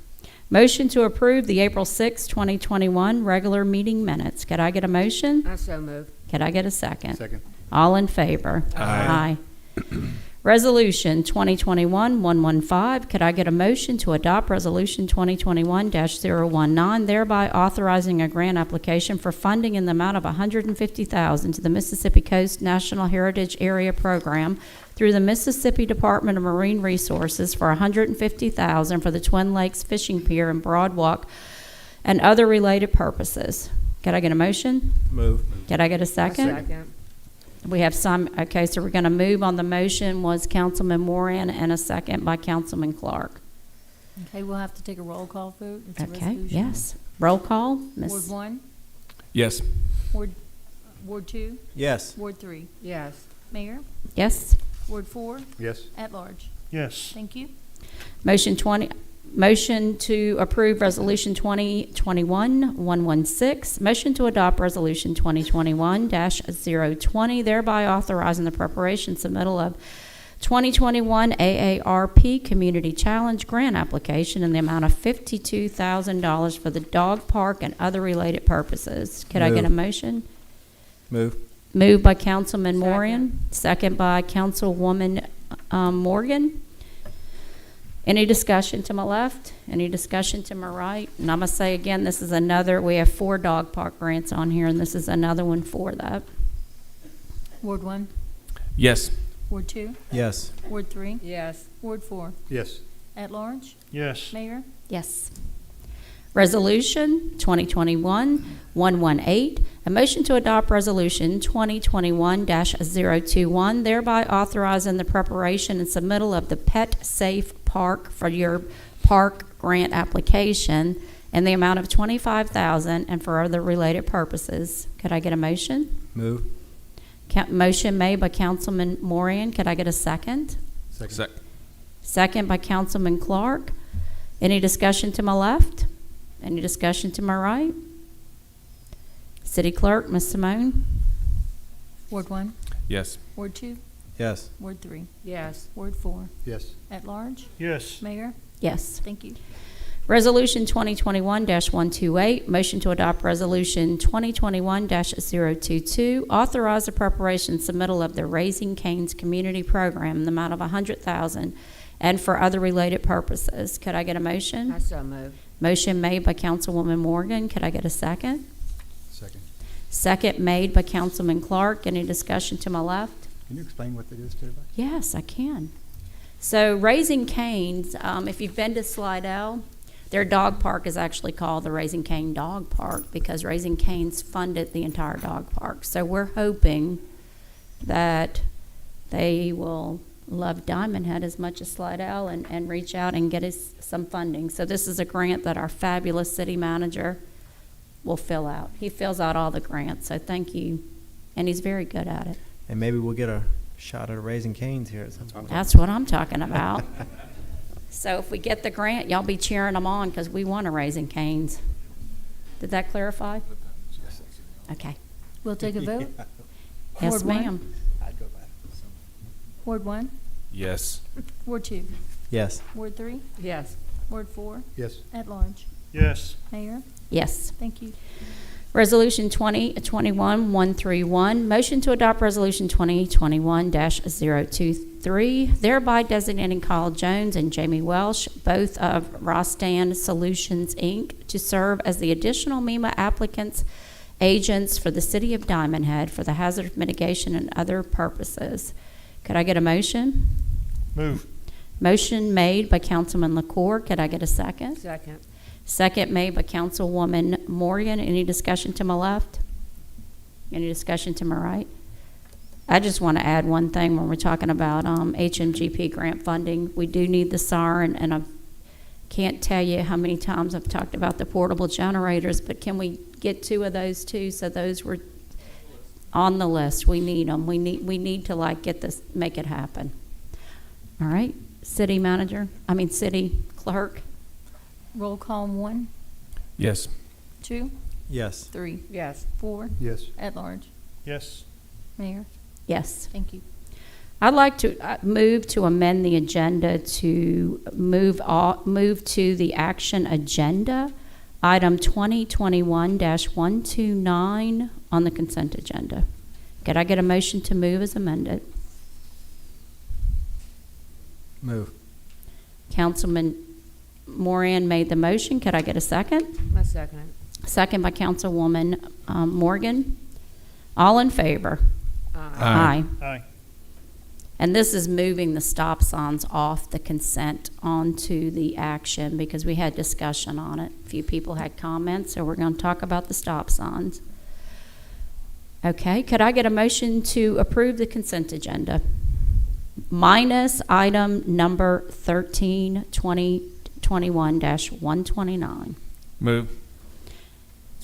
Motion to approve the April 6, 2021 regular meeting minutes. Could I get a motion? I so move. Could I get a second? Second. All in favor? Aye. Aye. Resolution 2021-115, could I get a motion to adopt Resolution 2021-019, thereby authorizing a grant application for funding in the amount of $150,000 to the Mississippi Coast National Heritage Area Program through the Mississippi Department of Marine Resources for $150,000 for the Twin Lakes Fishing Pier and Broad Walk and other related purposes. Could I get a motion? Move. Could I get a second? We have some, okay, so we're going to move on the motion was Councilman Moran and a second by Councilman Clark. Okay, we'll have to take a roll call vote. It's a Okay, resolution. yes. Roll call, Ward Ms. 1, Yes. Ward 2, Yes. Ward 3. Yes. Mayor, Yes. Ward 4, Yes. at large. Yes. Thank you. Motion to approve Resolution 2021-116. Motion to adopt Resolution 2021-020, thereby authorizing the preparation submittal of 2021 AARP Community Challenge Grant Application in the amount of $52,000 for the dog park and other related purposes. Could I get a motion? Move. Moved by Councilman Moran, second by Councilwoman Morgan. Any discussion to my left? Any discussion to my right? And I'm going to say again, this is another, we have 4 dog park grants on here, and this is another one for that. Ward 1, Yes. Ward 2, Yes. Ward 3. Yes. Ward 4, Yes. at large. Yes. Mayor, Yes. Resolution 2021-118, a motion to adopt Resolution 2021-021, thereby authorizing the preparation and submittal of the Pet Safe Park for your park grant application in the amount of $25,000 and for other related purposes. Could I get a motion? Move. Motion made by Councilman Moran. Could I get a second? Second by Councilman Clark. Any discussion to my left? Any discussion to my right? City Clerk, Ms. Simone? Ward 1, Yes. Ward 2, Yes. Ward 3. Yes. Ward 4, Yes. at large. Yes. Mayor, Yes. thank you. Resolution 2021-128, motion to adopt Resolution 2021-022, authorize the preparation and submittal of the Raising Cane's Community Program in the amount of $100,000 and for other related purposes. Could I get a motion? so move. Motion made by Councilwoman Morgan. Could I get a second? Second. Second made by Councilman Clark. Any discussion to my left? Can you explain what that is to everybody? Yes, I can. So Raising Cane's, if you've been to Slidell, their dog park is actually called the Raising Cane Dog Park because Raising Cane's funded the entire dog park. So we're hoping that they will love Diamondhead as much as Slidell and reach out and get us some funding. So this is a grant that our fabulous city manager will fill out. He fills out all the grants, so thank you. And he's very good at it. And maybe we'll get a shot at Raising Cane's here at some point. That's what I'm talking about. So if we get the grant, y'all be cheering them on because we want a Raising Cane's. Did that clarify? Okay. We'll take a vote. Yes, Ward 1? ma'am. Ward 1, Yes. Ward 2, Yes. Ward 3. Yes. Ward 4, Yes. at large. Yes. Mayor, Yes. thank you. Resolution 2021-131, motion to adopt Resolution 2021-023, thereby designating Kyle Jones and Jamie Welsh, both of Rostan Solutions, Inc., to serve as the additional MEMA applicants agents for the city of Diamondhead for the hazard mitigation and other purposes. Could I get a motion? Move. Motion made by Councilman LaCour. Could I get a second? Second. Second made by Councilwoman Morgan. Any discussion to my left? Any discussion to my right? I just want to add one thing when we're talking about HMGP grant funding. We do need the siren, and I can't tell you how many times I've talked about the portable generators, but can we get 2 of those too? So those were on the list. We need them. We need to get this, make it happen. All right, city clerk. Roll call 1, Yes. 2, Yes. 3. Yes. 4, Yes. at large. Yes. Mayor, Yes. thank you. I'd like to move to amend the agenda to move to the action agenda, item 2021-129 on the consent agenda. Could I get a motion to move as amended? Move. Councilman Moran made the motion. Could I get a second? I second it. Second by Councilwoman Morgan. All in favor? Aye. Aye. And this is moving the stop signs off the consent onto the action because we had discussion on it. A few people had comments, so we're going to talk about the stop signs. Okay, could I get a motion to approve the consent agenda? Minus item number 13, 2021-129. Move.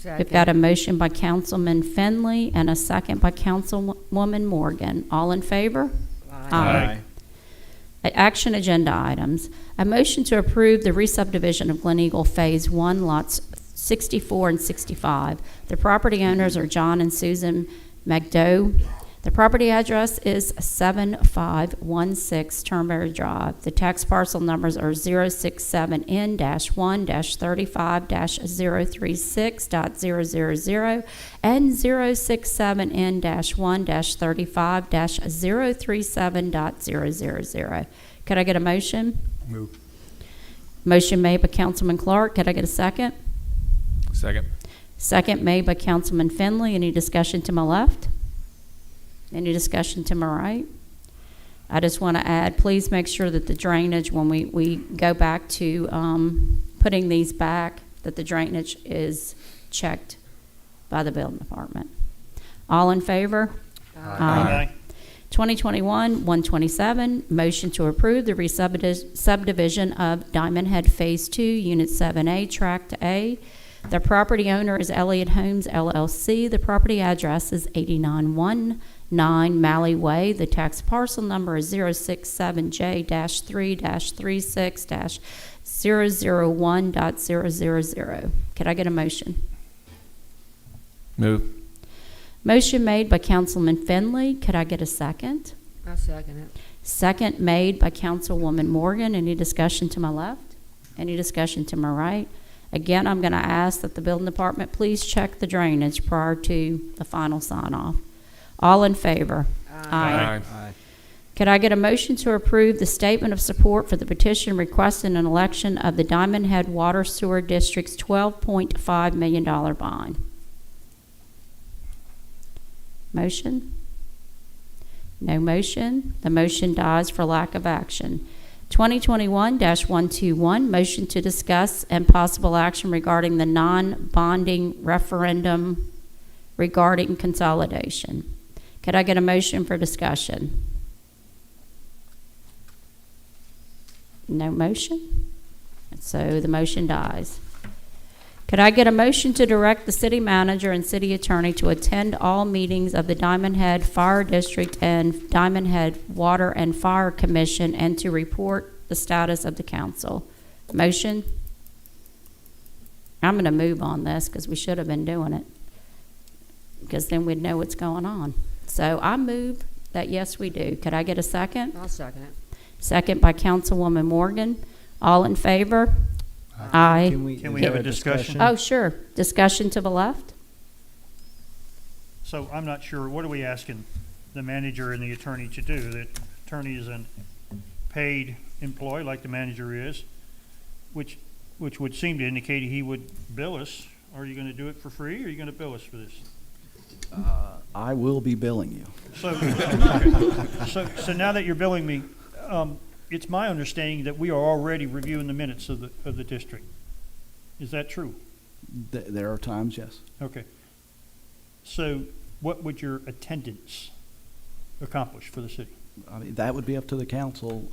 We've got a motion by Councilman Finley and a second by Councilwoman Morgan. All in favor? Aye. Action agenda items. A motion to approve the re-subdivision of Glen Eagle Phase 1, lots 64 and 65. The property owners are John and Susan McDough. The property address is 7516 Turnberry Drive. The tax parcel numbers are 067N-1-35.036.000 and 067N-1-35.037.000. Could I get a motion? Move. Motion made by Councilman Clark. Could I get a second? Second. Second made by Councilman Finley. Any discussion to my left? Any discussion to my right? I just want to add, please make sure that the drainage, when we go back to putting these back, that the drainage is checked by the building department. All in favor? Aye. 2021-127, motion to approve the subdivision of Diamondhead Phase 2, Unit 7A, Tract A. The property owner is Elliott Homes, LLC. The property address is 8919 Malley Way. The tax parcel number is 067J-3-36-001.000. Could I get a motion? Move. Motion made by Councilman Finley. Could I get a second? I second it. Second made by Councilwoman Morgan. Any discussion to my left? Any discussion to my right? Again, I'm going to ask that the building department please check the drainage prior to the final sign-off. All in favor? Aye. Could I get a motion to approve the statement of support for the petition requesting an election of the Diamondhead Water Sewer District's $12.5 million bond? Motion? No motion. The motion dies for lack of action. 2021-121, motion to discuss and possible action regarding the non-bonding referendum regarding consolidation. Could I get a motion for discussion? No motion? So the motion dies. Could I get a motion to direct the city manager and city attorney to attend all meetings of the Diamondhead Fire District and Diamondhead Water and Fire Commission and to report the status of the council? Motion? I'm going to move on this because we should have been doing it, because then we'd know what's going on. So I move that yes, we do. Could I get a second? I'll second it. Second by Councilwoman Morgan. All in favor? Aye. Can we have a discussion? Oh, sure. Discussion to the left? So I'm not sure, what are we asking the manager and the attorney to do? The attorney is a paid employee like the manager is, which would seem to indicate he would bill us. Are you going to do it for free or are you going to bill us for this? I will be billing you. So now that you're billing me, it's my understanding that we are already reviewing the minutes of the district. Is that true? There are times, yes. Okay. So what would your attendance accomplish for the city? I mean, that would be up to the council.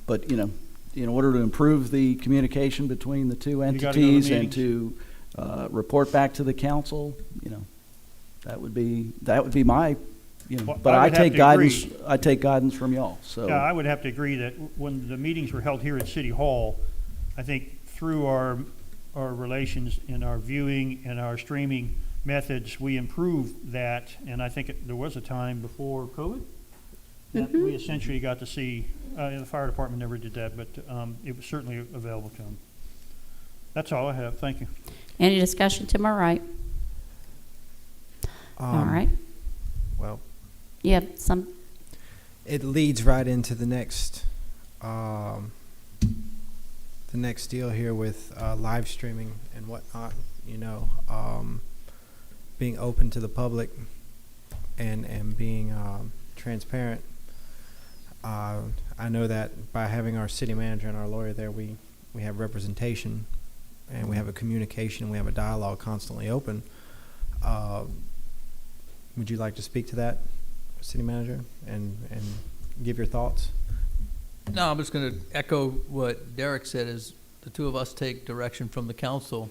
But, you know, in order to improve the communication between the two entities and to report back to the council, you know, that would be my, you know, Well, but I take guidance. agree. I take guidance from y'all. So Yeah, I would have to agree that when the meetings were held here at City Hall, I think through our relations and our viewing and our streaming methods, we improved that. And I think there was a time before COVID that we essentially got to see, the fire department never did that, but it was certainly available to them. That's all I have. Thank you. Any discussion to my right? All right. Well, Yeah, some. it leads right into the next the next deal here with live streaming and whatnot, being open to the public and being transparent. I know that by having our city manager and our lawyer there, we have representation and we have a communication, we have a dialogue constantly open. Would you like to speak to that, city manager, and give your thoughts? No, I'm just going to echo what Derek said, is the two of us take direction from the council.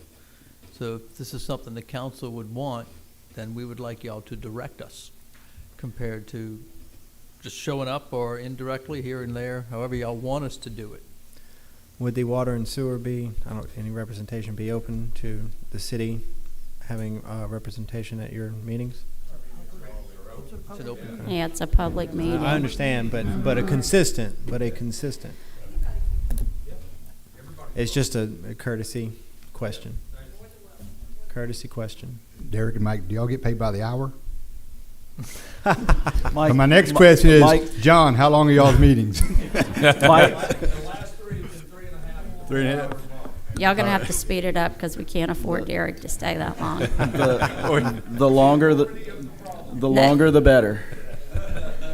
So if this is something the council would want, then we would like y'all to direct us, compared to just showing up or indirectly here and there, however y'all want us to do it. Would the water and sewer any representation be open to the city having representation at your meetings? Is it open? Yeah, it's a public meeting. I understand, but a consistent. It's just a courtesy question. Courtesy question. Derek and Mike, do y'all get paid by the hour? Mike, But my next question is, Mike, John, how long are y'all's meetings? Mike, 3.5. Y'all gonna have to speed it up because we can't afford Derek to stay that long. the longer the better.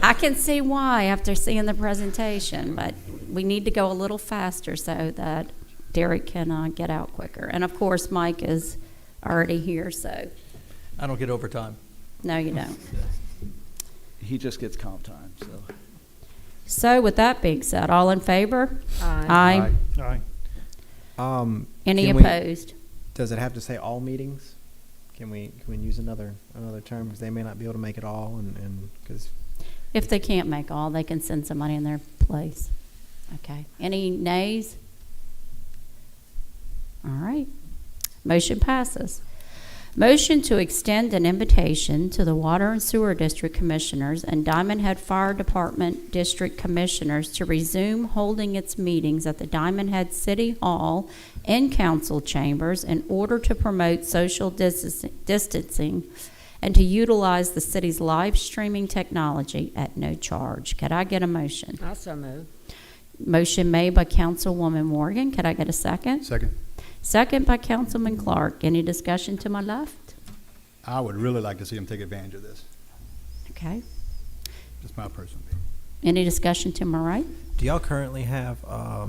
I can see why after seeing the presentation, but we need to go a little faster so that Derek can get out quicker. And of course, Mike is already here, so I don't get overtime. no, you don't. He just gets comp time. So with that being said, all in favor? Aye. Any Can we- opposed? Does it have to say all meetings? Can we use another term, because they may not be able to make it all, and because If they can't make all, they can send somebody in their place. Okay. Any nays? All right. Motion passes. Motion to extend an invitation to the Water and Sewer District Commissioners and Diamondhead Fire Department District Commissioners to resume holding its meetings at the Diamondhead City Hall and Council Chambers in order to promote social distancing and to utilize the city's live streaming technology at no charge. Could I get a motion? Also move. Motion made by Councilwoman Morgan. Could I get a second? Second. Second by Councilman Clark. Any discussion to my left? I would really like to see them take advantage of this. Okay. Just my personal opinion. Any discussion to my right? do y'all currently have, I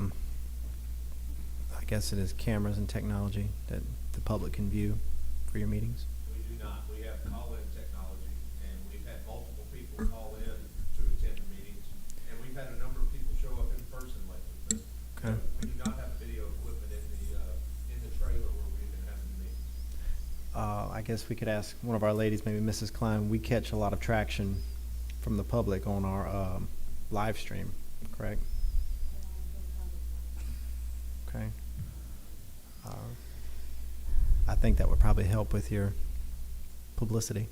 guess it is cameras and technology that the public can view for your meetings? We do not. We have call-in technology, and we've had multiple people call in to attend the meetings, and we've had a number of people show up in person lately. But Okay. we do not have video equipment in the trailer where we've been having the meetings. I guess we could ask one of our ladies, maybe Mrs. Klein. We catch a lot of traction from the public on our live stream, correct? Okay. I think that would probably help with your publicity.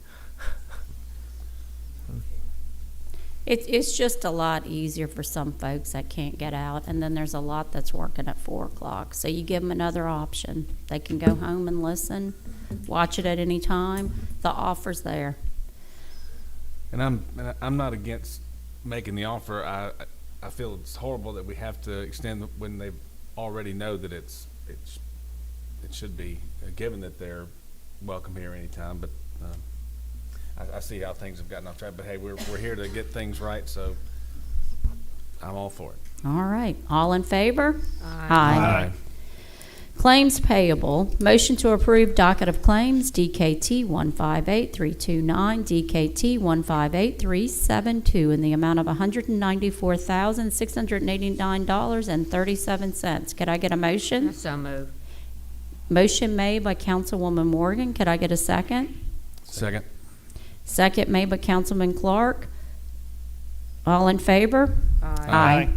It's just a lot easier for some folks that can't get out, and then there's a lot that's working at 4 o'clock. So you give them another option. They can go home and listen, watch it at any time. The offer's there. And I'm not against making the offer. I feel it's horrible that we have to extend when they already know that it should be given that they're welcome here anytime. But I see how things have gotten off track. But hey, we're here to get things right, so I'm all for it. All right. All in favor? Aye. Claims payable. Motion to approve docket of claims DKT 158329, DKT 158372 in the amount of $194,689.37. Could I get a motion? So move. Motion made by Councilwoman Morgan. Could I get a second? Second. Second made by Councilman Clark. All in favor? Aye.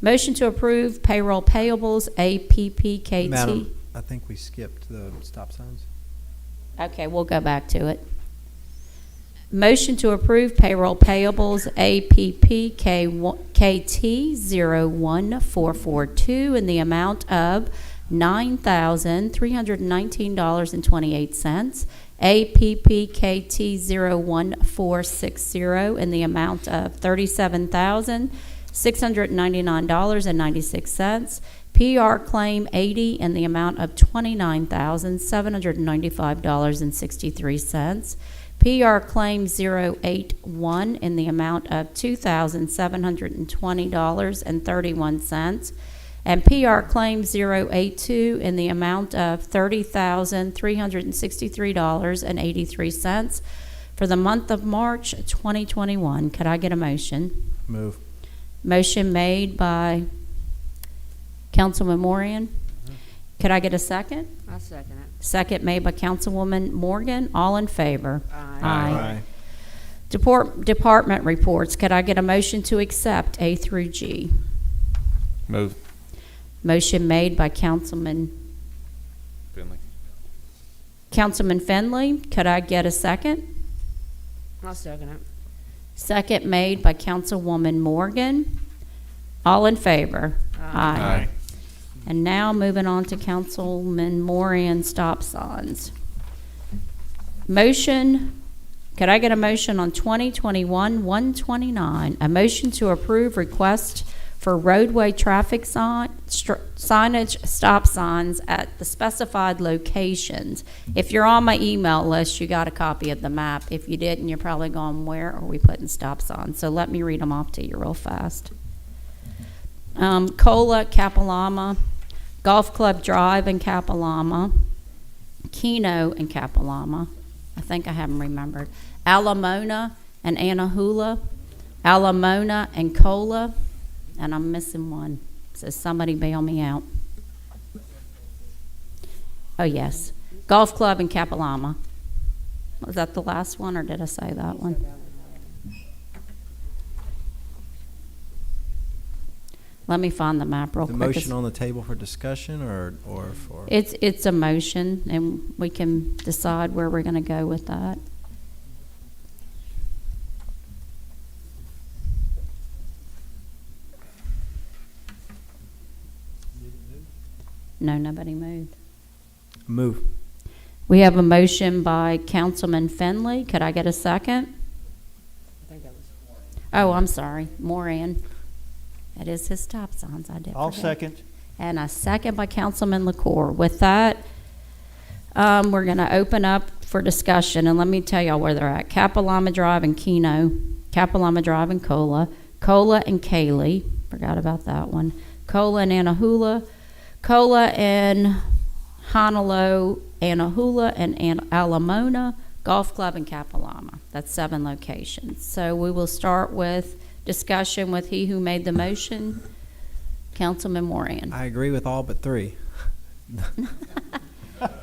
Motion to approve payroll payables APPKT. Madam, I think we skipped the stop signs. Okay, we'll go back to it. Motion to approve payroll payables APPKT 01442 in the amount of $9,319.28. APPKT 01460 in the amount of $37,689.37. $699.96. PR Claim 80 in the amount of $29,795.63. PR Claim 081 in the amount of $2,720.31. And PR Claim 082 in the amount of $30,363.83 for the month of March 2021. Could I get a motion? Move. Motion made by Councilman Morian. Could I get a second? I'll second it. Second made by Councilwoman Morgan. All in favor? Aye. Department reports. Could I get a motion to accept A through G? Move. Motion made by Councilman Finley. Could I get a second? I'll second it. Second made by Councilwoman Morgan. All in favor? Aye. And now moving on to Councilman Morian stop signs. Motion, could I get a motion on 2021-129? A motion to approve request for roadway traffic signage stop signs at the specified locations. If you're on my email list, you got a copy of the map. If you didn't, you're probably going, where are we putting stop signs? So let me read them off to you real fast. Cola, Capilama, Golf Club Drive in Capilama, Keno in Capilama. I think I have them remembered. Alamona and Anahula, Alamona and Cola, and I'm missing one. So somebody bail me out. Oh, yes. Golf Club in Capilama. Was that the last one, or did I say that one? Let me find the map real The quick. motion on the table for discussion or for? It's a motion, and we can decide where we're going to go with that. No, nobody moved. Move. We have a motion by Councilman Finley. Could I get a second? I think that was. Oh, I'm sorry, Moran. That is his stop signs. I did. I'll forget. second. And a second by Councilman LaCour. With that, we're going to open up for discussion, and let me tell y'all where they're at. Capilama Drive and Keno, Capilama Drive and Cola, Cola and Kaylee, forgot about that one, Cola and Anahula, Cola and Honolulu, Anahula and Alamona, Golf Club and Capilama. That's 7 locations. So we will start with discussion with he who made the motion, Councilman Moran. I agree with all but 3.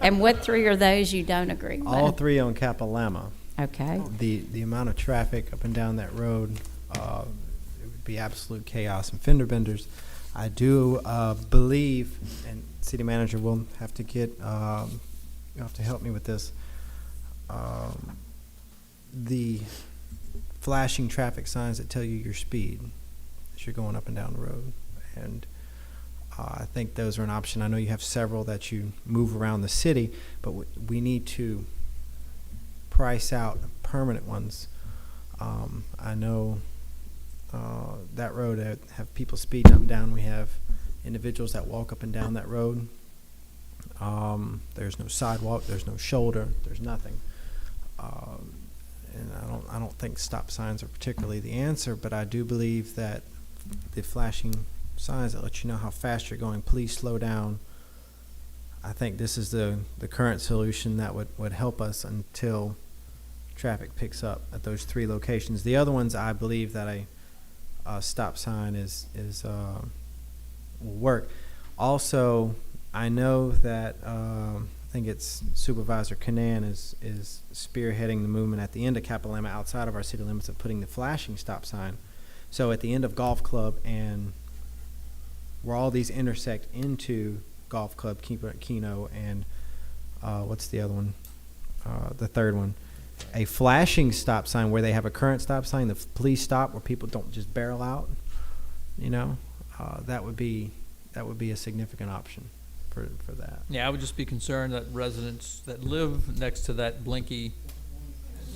And what 3 are those you don't agree with? All 3 on Capilama. Okay. The amount of traffic up and down that road, it would be absolute chaos and fender benders. I do believe, and city manager will have to get, you'll have to help me with this, the flashing traffic signs that tell you your speed as you're going up and down the road. And I think those are an option. I know you have several that you move around the city, but we need to price out permanent ones. I know that road have people speeding up and down. We have individuals that walk up and down that road. There's no sidewalk, there's no shoulder, there's nothing. And I don't think stop signs are particularly the answer, but I do believe that the flashing signs that let you know how fast you're going, please slow down. I think this is the current solution that would help us until traffic picks up at those 3 locations. The other ones, I believe that a stop sign will work. Also, I know that I think it's Supervisor Canan is spearheading the movement at the end of Capilama outside of our city limits of putting the flashing stop sign. So at the end of Golf Club and where all these intersect into Golf Club, Keno, and what's the other one? The third one. A flashing stop sign where they have a current stop sign, the police stop, where people don't just barrel out. You know, that would be a significant option for that. Yeah, I would just be concerned that residents that live next to that blinky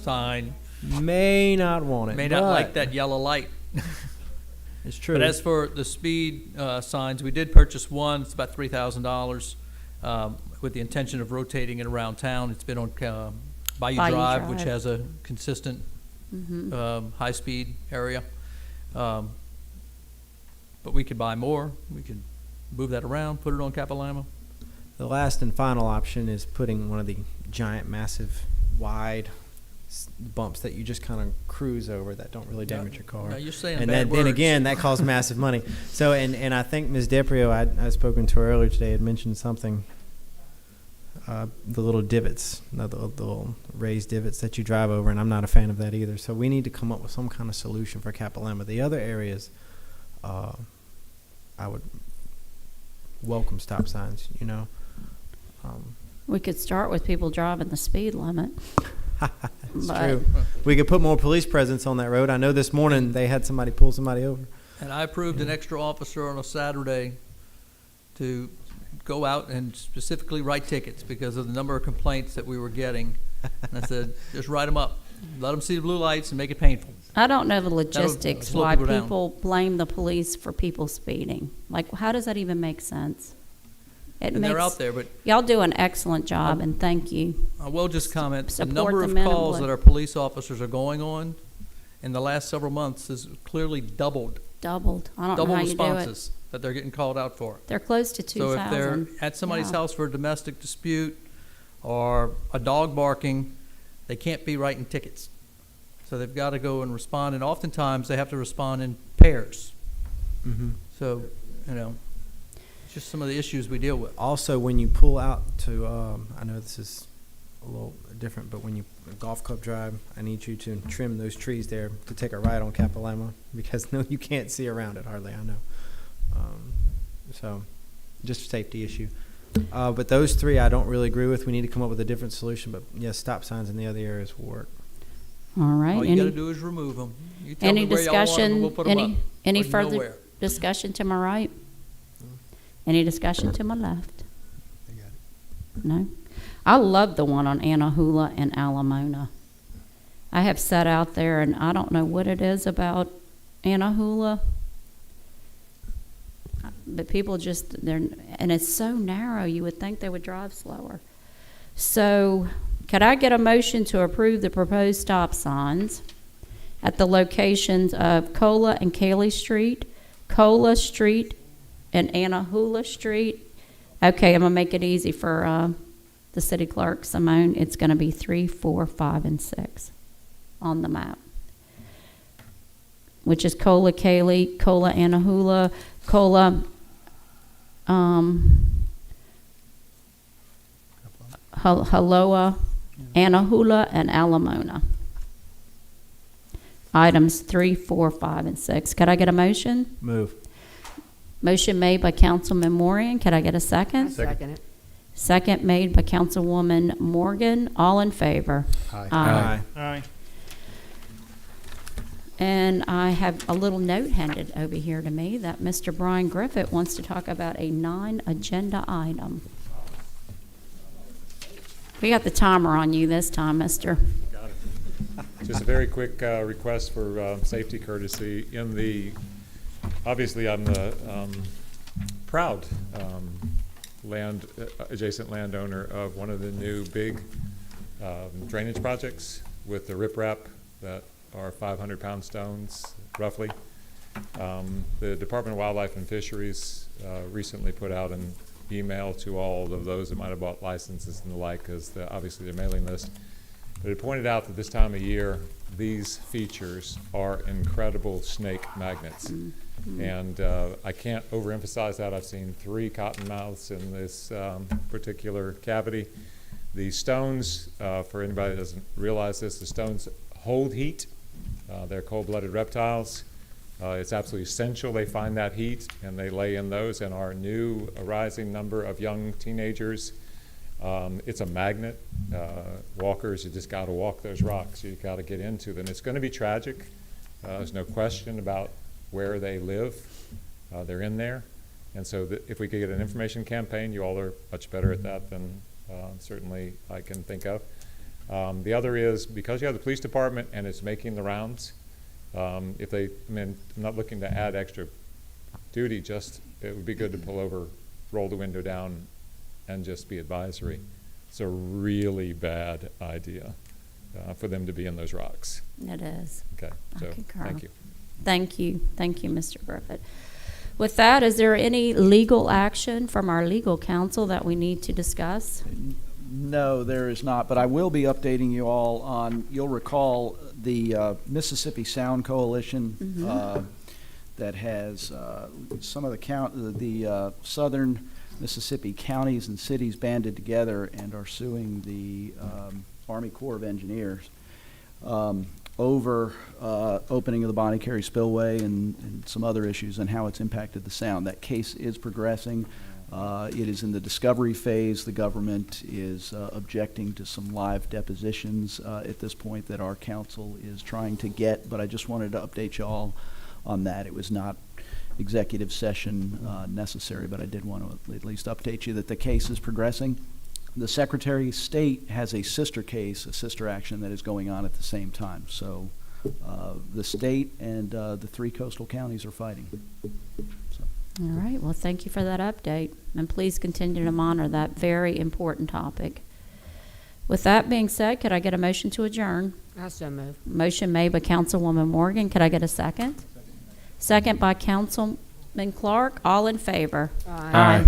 sign may not want it. may not like that yellow light. It's true. But as for the speed signs, we did purchase one. It's about $3,000 with the intention of rotating it around town. It's been on Bayou Drive, which has a consistent high-speed area. But we could buy more. We could move that around, put it on Capilama. The last and final option is putting one of the giant, massive, wide bumps that you just kind of cruise over that don't really damage your car. Now you're saying And bad then words. again, that costs massive money. So, and I think Ms. DePrio, I'd spoken to her earlier today, had mentioned something, the little divots, the little raised divots that you drive over, and I'm not a fan of that either. So we need to come up with some kind of solution for Capilama. The other areas, I would welcome stop signs, you know. We could start with people driving the speed limit. It's But- true. We could put more police presence on that road. I know this morning they had somebody pull somebody over. And I approved an extra officer on a Saturday to go out and specifically write tickets because of the number of complaints that we were getting. And I said, just write them up. Let them see the blue lights and make it painful. I don't know the logistics slow why people down. people blame the police for people speeding. Like, how does that even make sense? It And they're makes- out there, but Y'all do an excellent job, and thank you. I will just comment, the Support number the of men and calls blood. that our police officers are going on in the last several months has clearly doubled. Doubled. I don't know Double how you do it. responses that they're getting called out for. They're close to So if they're 2,000. at somebody's Yeah. house for a domestic dispute or a dog barking, they can't be writing tickets. So they've got to go and respond, and oftentimes they have to respond in pairs. Mm-hmm. So, you know, it's just some of the issues we deal with. Also, when you pull out to, I know this is a little different, but when you golf club drive, I need you to trim those trees there to take a ride on Capilama because no, you can't see around it hardly. I know. So, just a safety issue. But those three, I don't really agree with. We need to come up with a different solution. But yes, stop signs in the other areas will work. All right. All you got to do is remove them. You tell Any me where y'all want 'em, and discussion, we'll put 'em up. any Or further nowhere. discussion to my right? Any discussion to my left? No? I love the one on Anahula and Alamona. I have sat out there, and I don't know what it is about Anahula, but people just, and it's so narrow, you would think they would drive slower. So, could I get a motion to approve the proposed stop signs at the locations of Cola and Cayley Street, Cola Street, and Anahula Street? Okay, I'm gonna make it easy for the city clerk, Simone. It's gonna be 3, 4, 5, and 6 on the map, which is Cola, Cayley, Cola, Anahula, Cola, Haloa, Anahula, and Alamona. Items 3, 4, 5, and 6. Could I get a motion? Move. Motion made by Councilman Morian. Could I get a second? Second it. Second made by Councilwoman Morgan. All in favor? Aye. Aye. And I have a little note handed over here to me that Mr. Brian Griffith wants to talk about a non-agenda item. We got the timer on you this time, mister. Got it. Just a very quick request for safety courtesy. Obviously, I'm the proud adjacent landowner of one of the new big drainage projects with the riprap that are 500-pound stones, roughly. The Department of Wildlife and Fisheries recently put out an email to all of those that might have bought licenses and the like, because obviously their mailing list. But it pointed out that this time of year, these features are incredible snake magnets. And I can't overemphasize that. I've seen 3 cottonmouths in this particular cavity. The stones, for anybody that doesn't realize this, the stones hold heat. They're cold-blooded reptiles. It's absolutely essential they find that heat, and they lay in those. And our new arising number of young teenagers, it's a magnet. Walkers, you just got to walk those rocks. You got to get into them. It's going to be tragic. There's no question about where they live. They're in there. And so if we could get an information campaign, you all are much better at that than certainly I can think of. The other is, because you have the police department and it's making the rounds, If they, I mean, I'm not looking to add extra duty, just, it would be good to pull over, roll the window down, and just be advisory. It's a really bad idea for them to be in those rocks. It is. Okay, I so, concur. thank you. Thank you. Thank you, Mr. Griffith. With that, is there any legal action from our legal counsel that we need to discuss? No, there is not, but I will be updating you all on, you'll recall the Mississippi Sound Coalition that has some of the southern Mississippi counties and cities banded together and are suing the Army Corps of Engineers over opening of the Bonnie Carey Spillway and some other issues and how it's impacted the sound. That case is progressing. It is in the discovery phase. The government is objecting to some live depositions at this point that our counsel is trying to get, but I just wanted to update you all on that. It was not executive session necessary, but I did want to at least update you that the case is progressing. The Secretary of State has a sister case, a sister action that is going on at the same time. So the state and the 3 coastal counties are fighting. So. All right. Well, thank you for that update. And please continue to monitor that very important topic. With that being said, could I get a motion to adjourn? I so move. Motion made by Councilwoman Morgan. Could I get a second? Second by Councilman Clark. All in favor? Aye.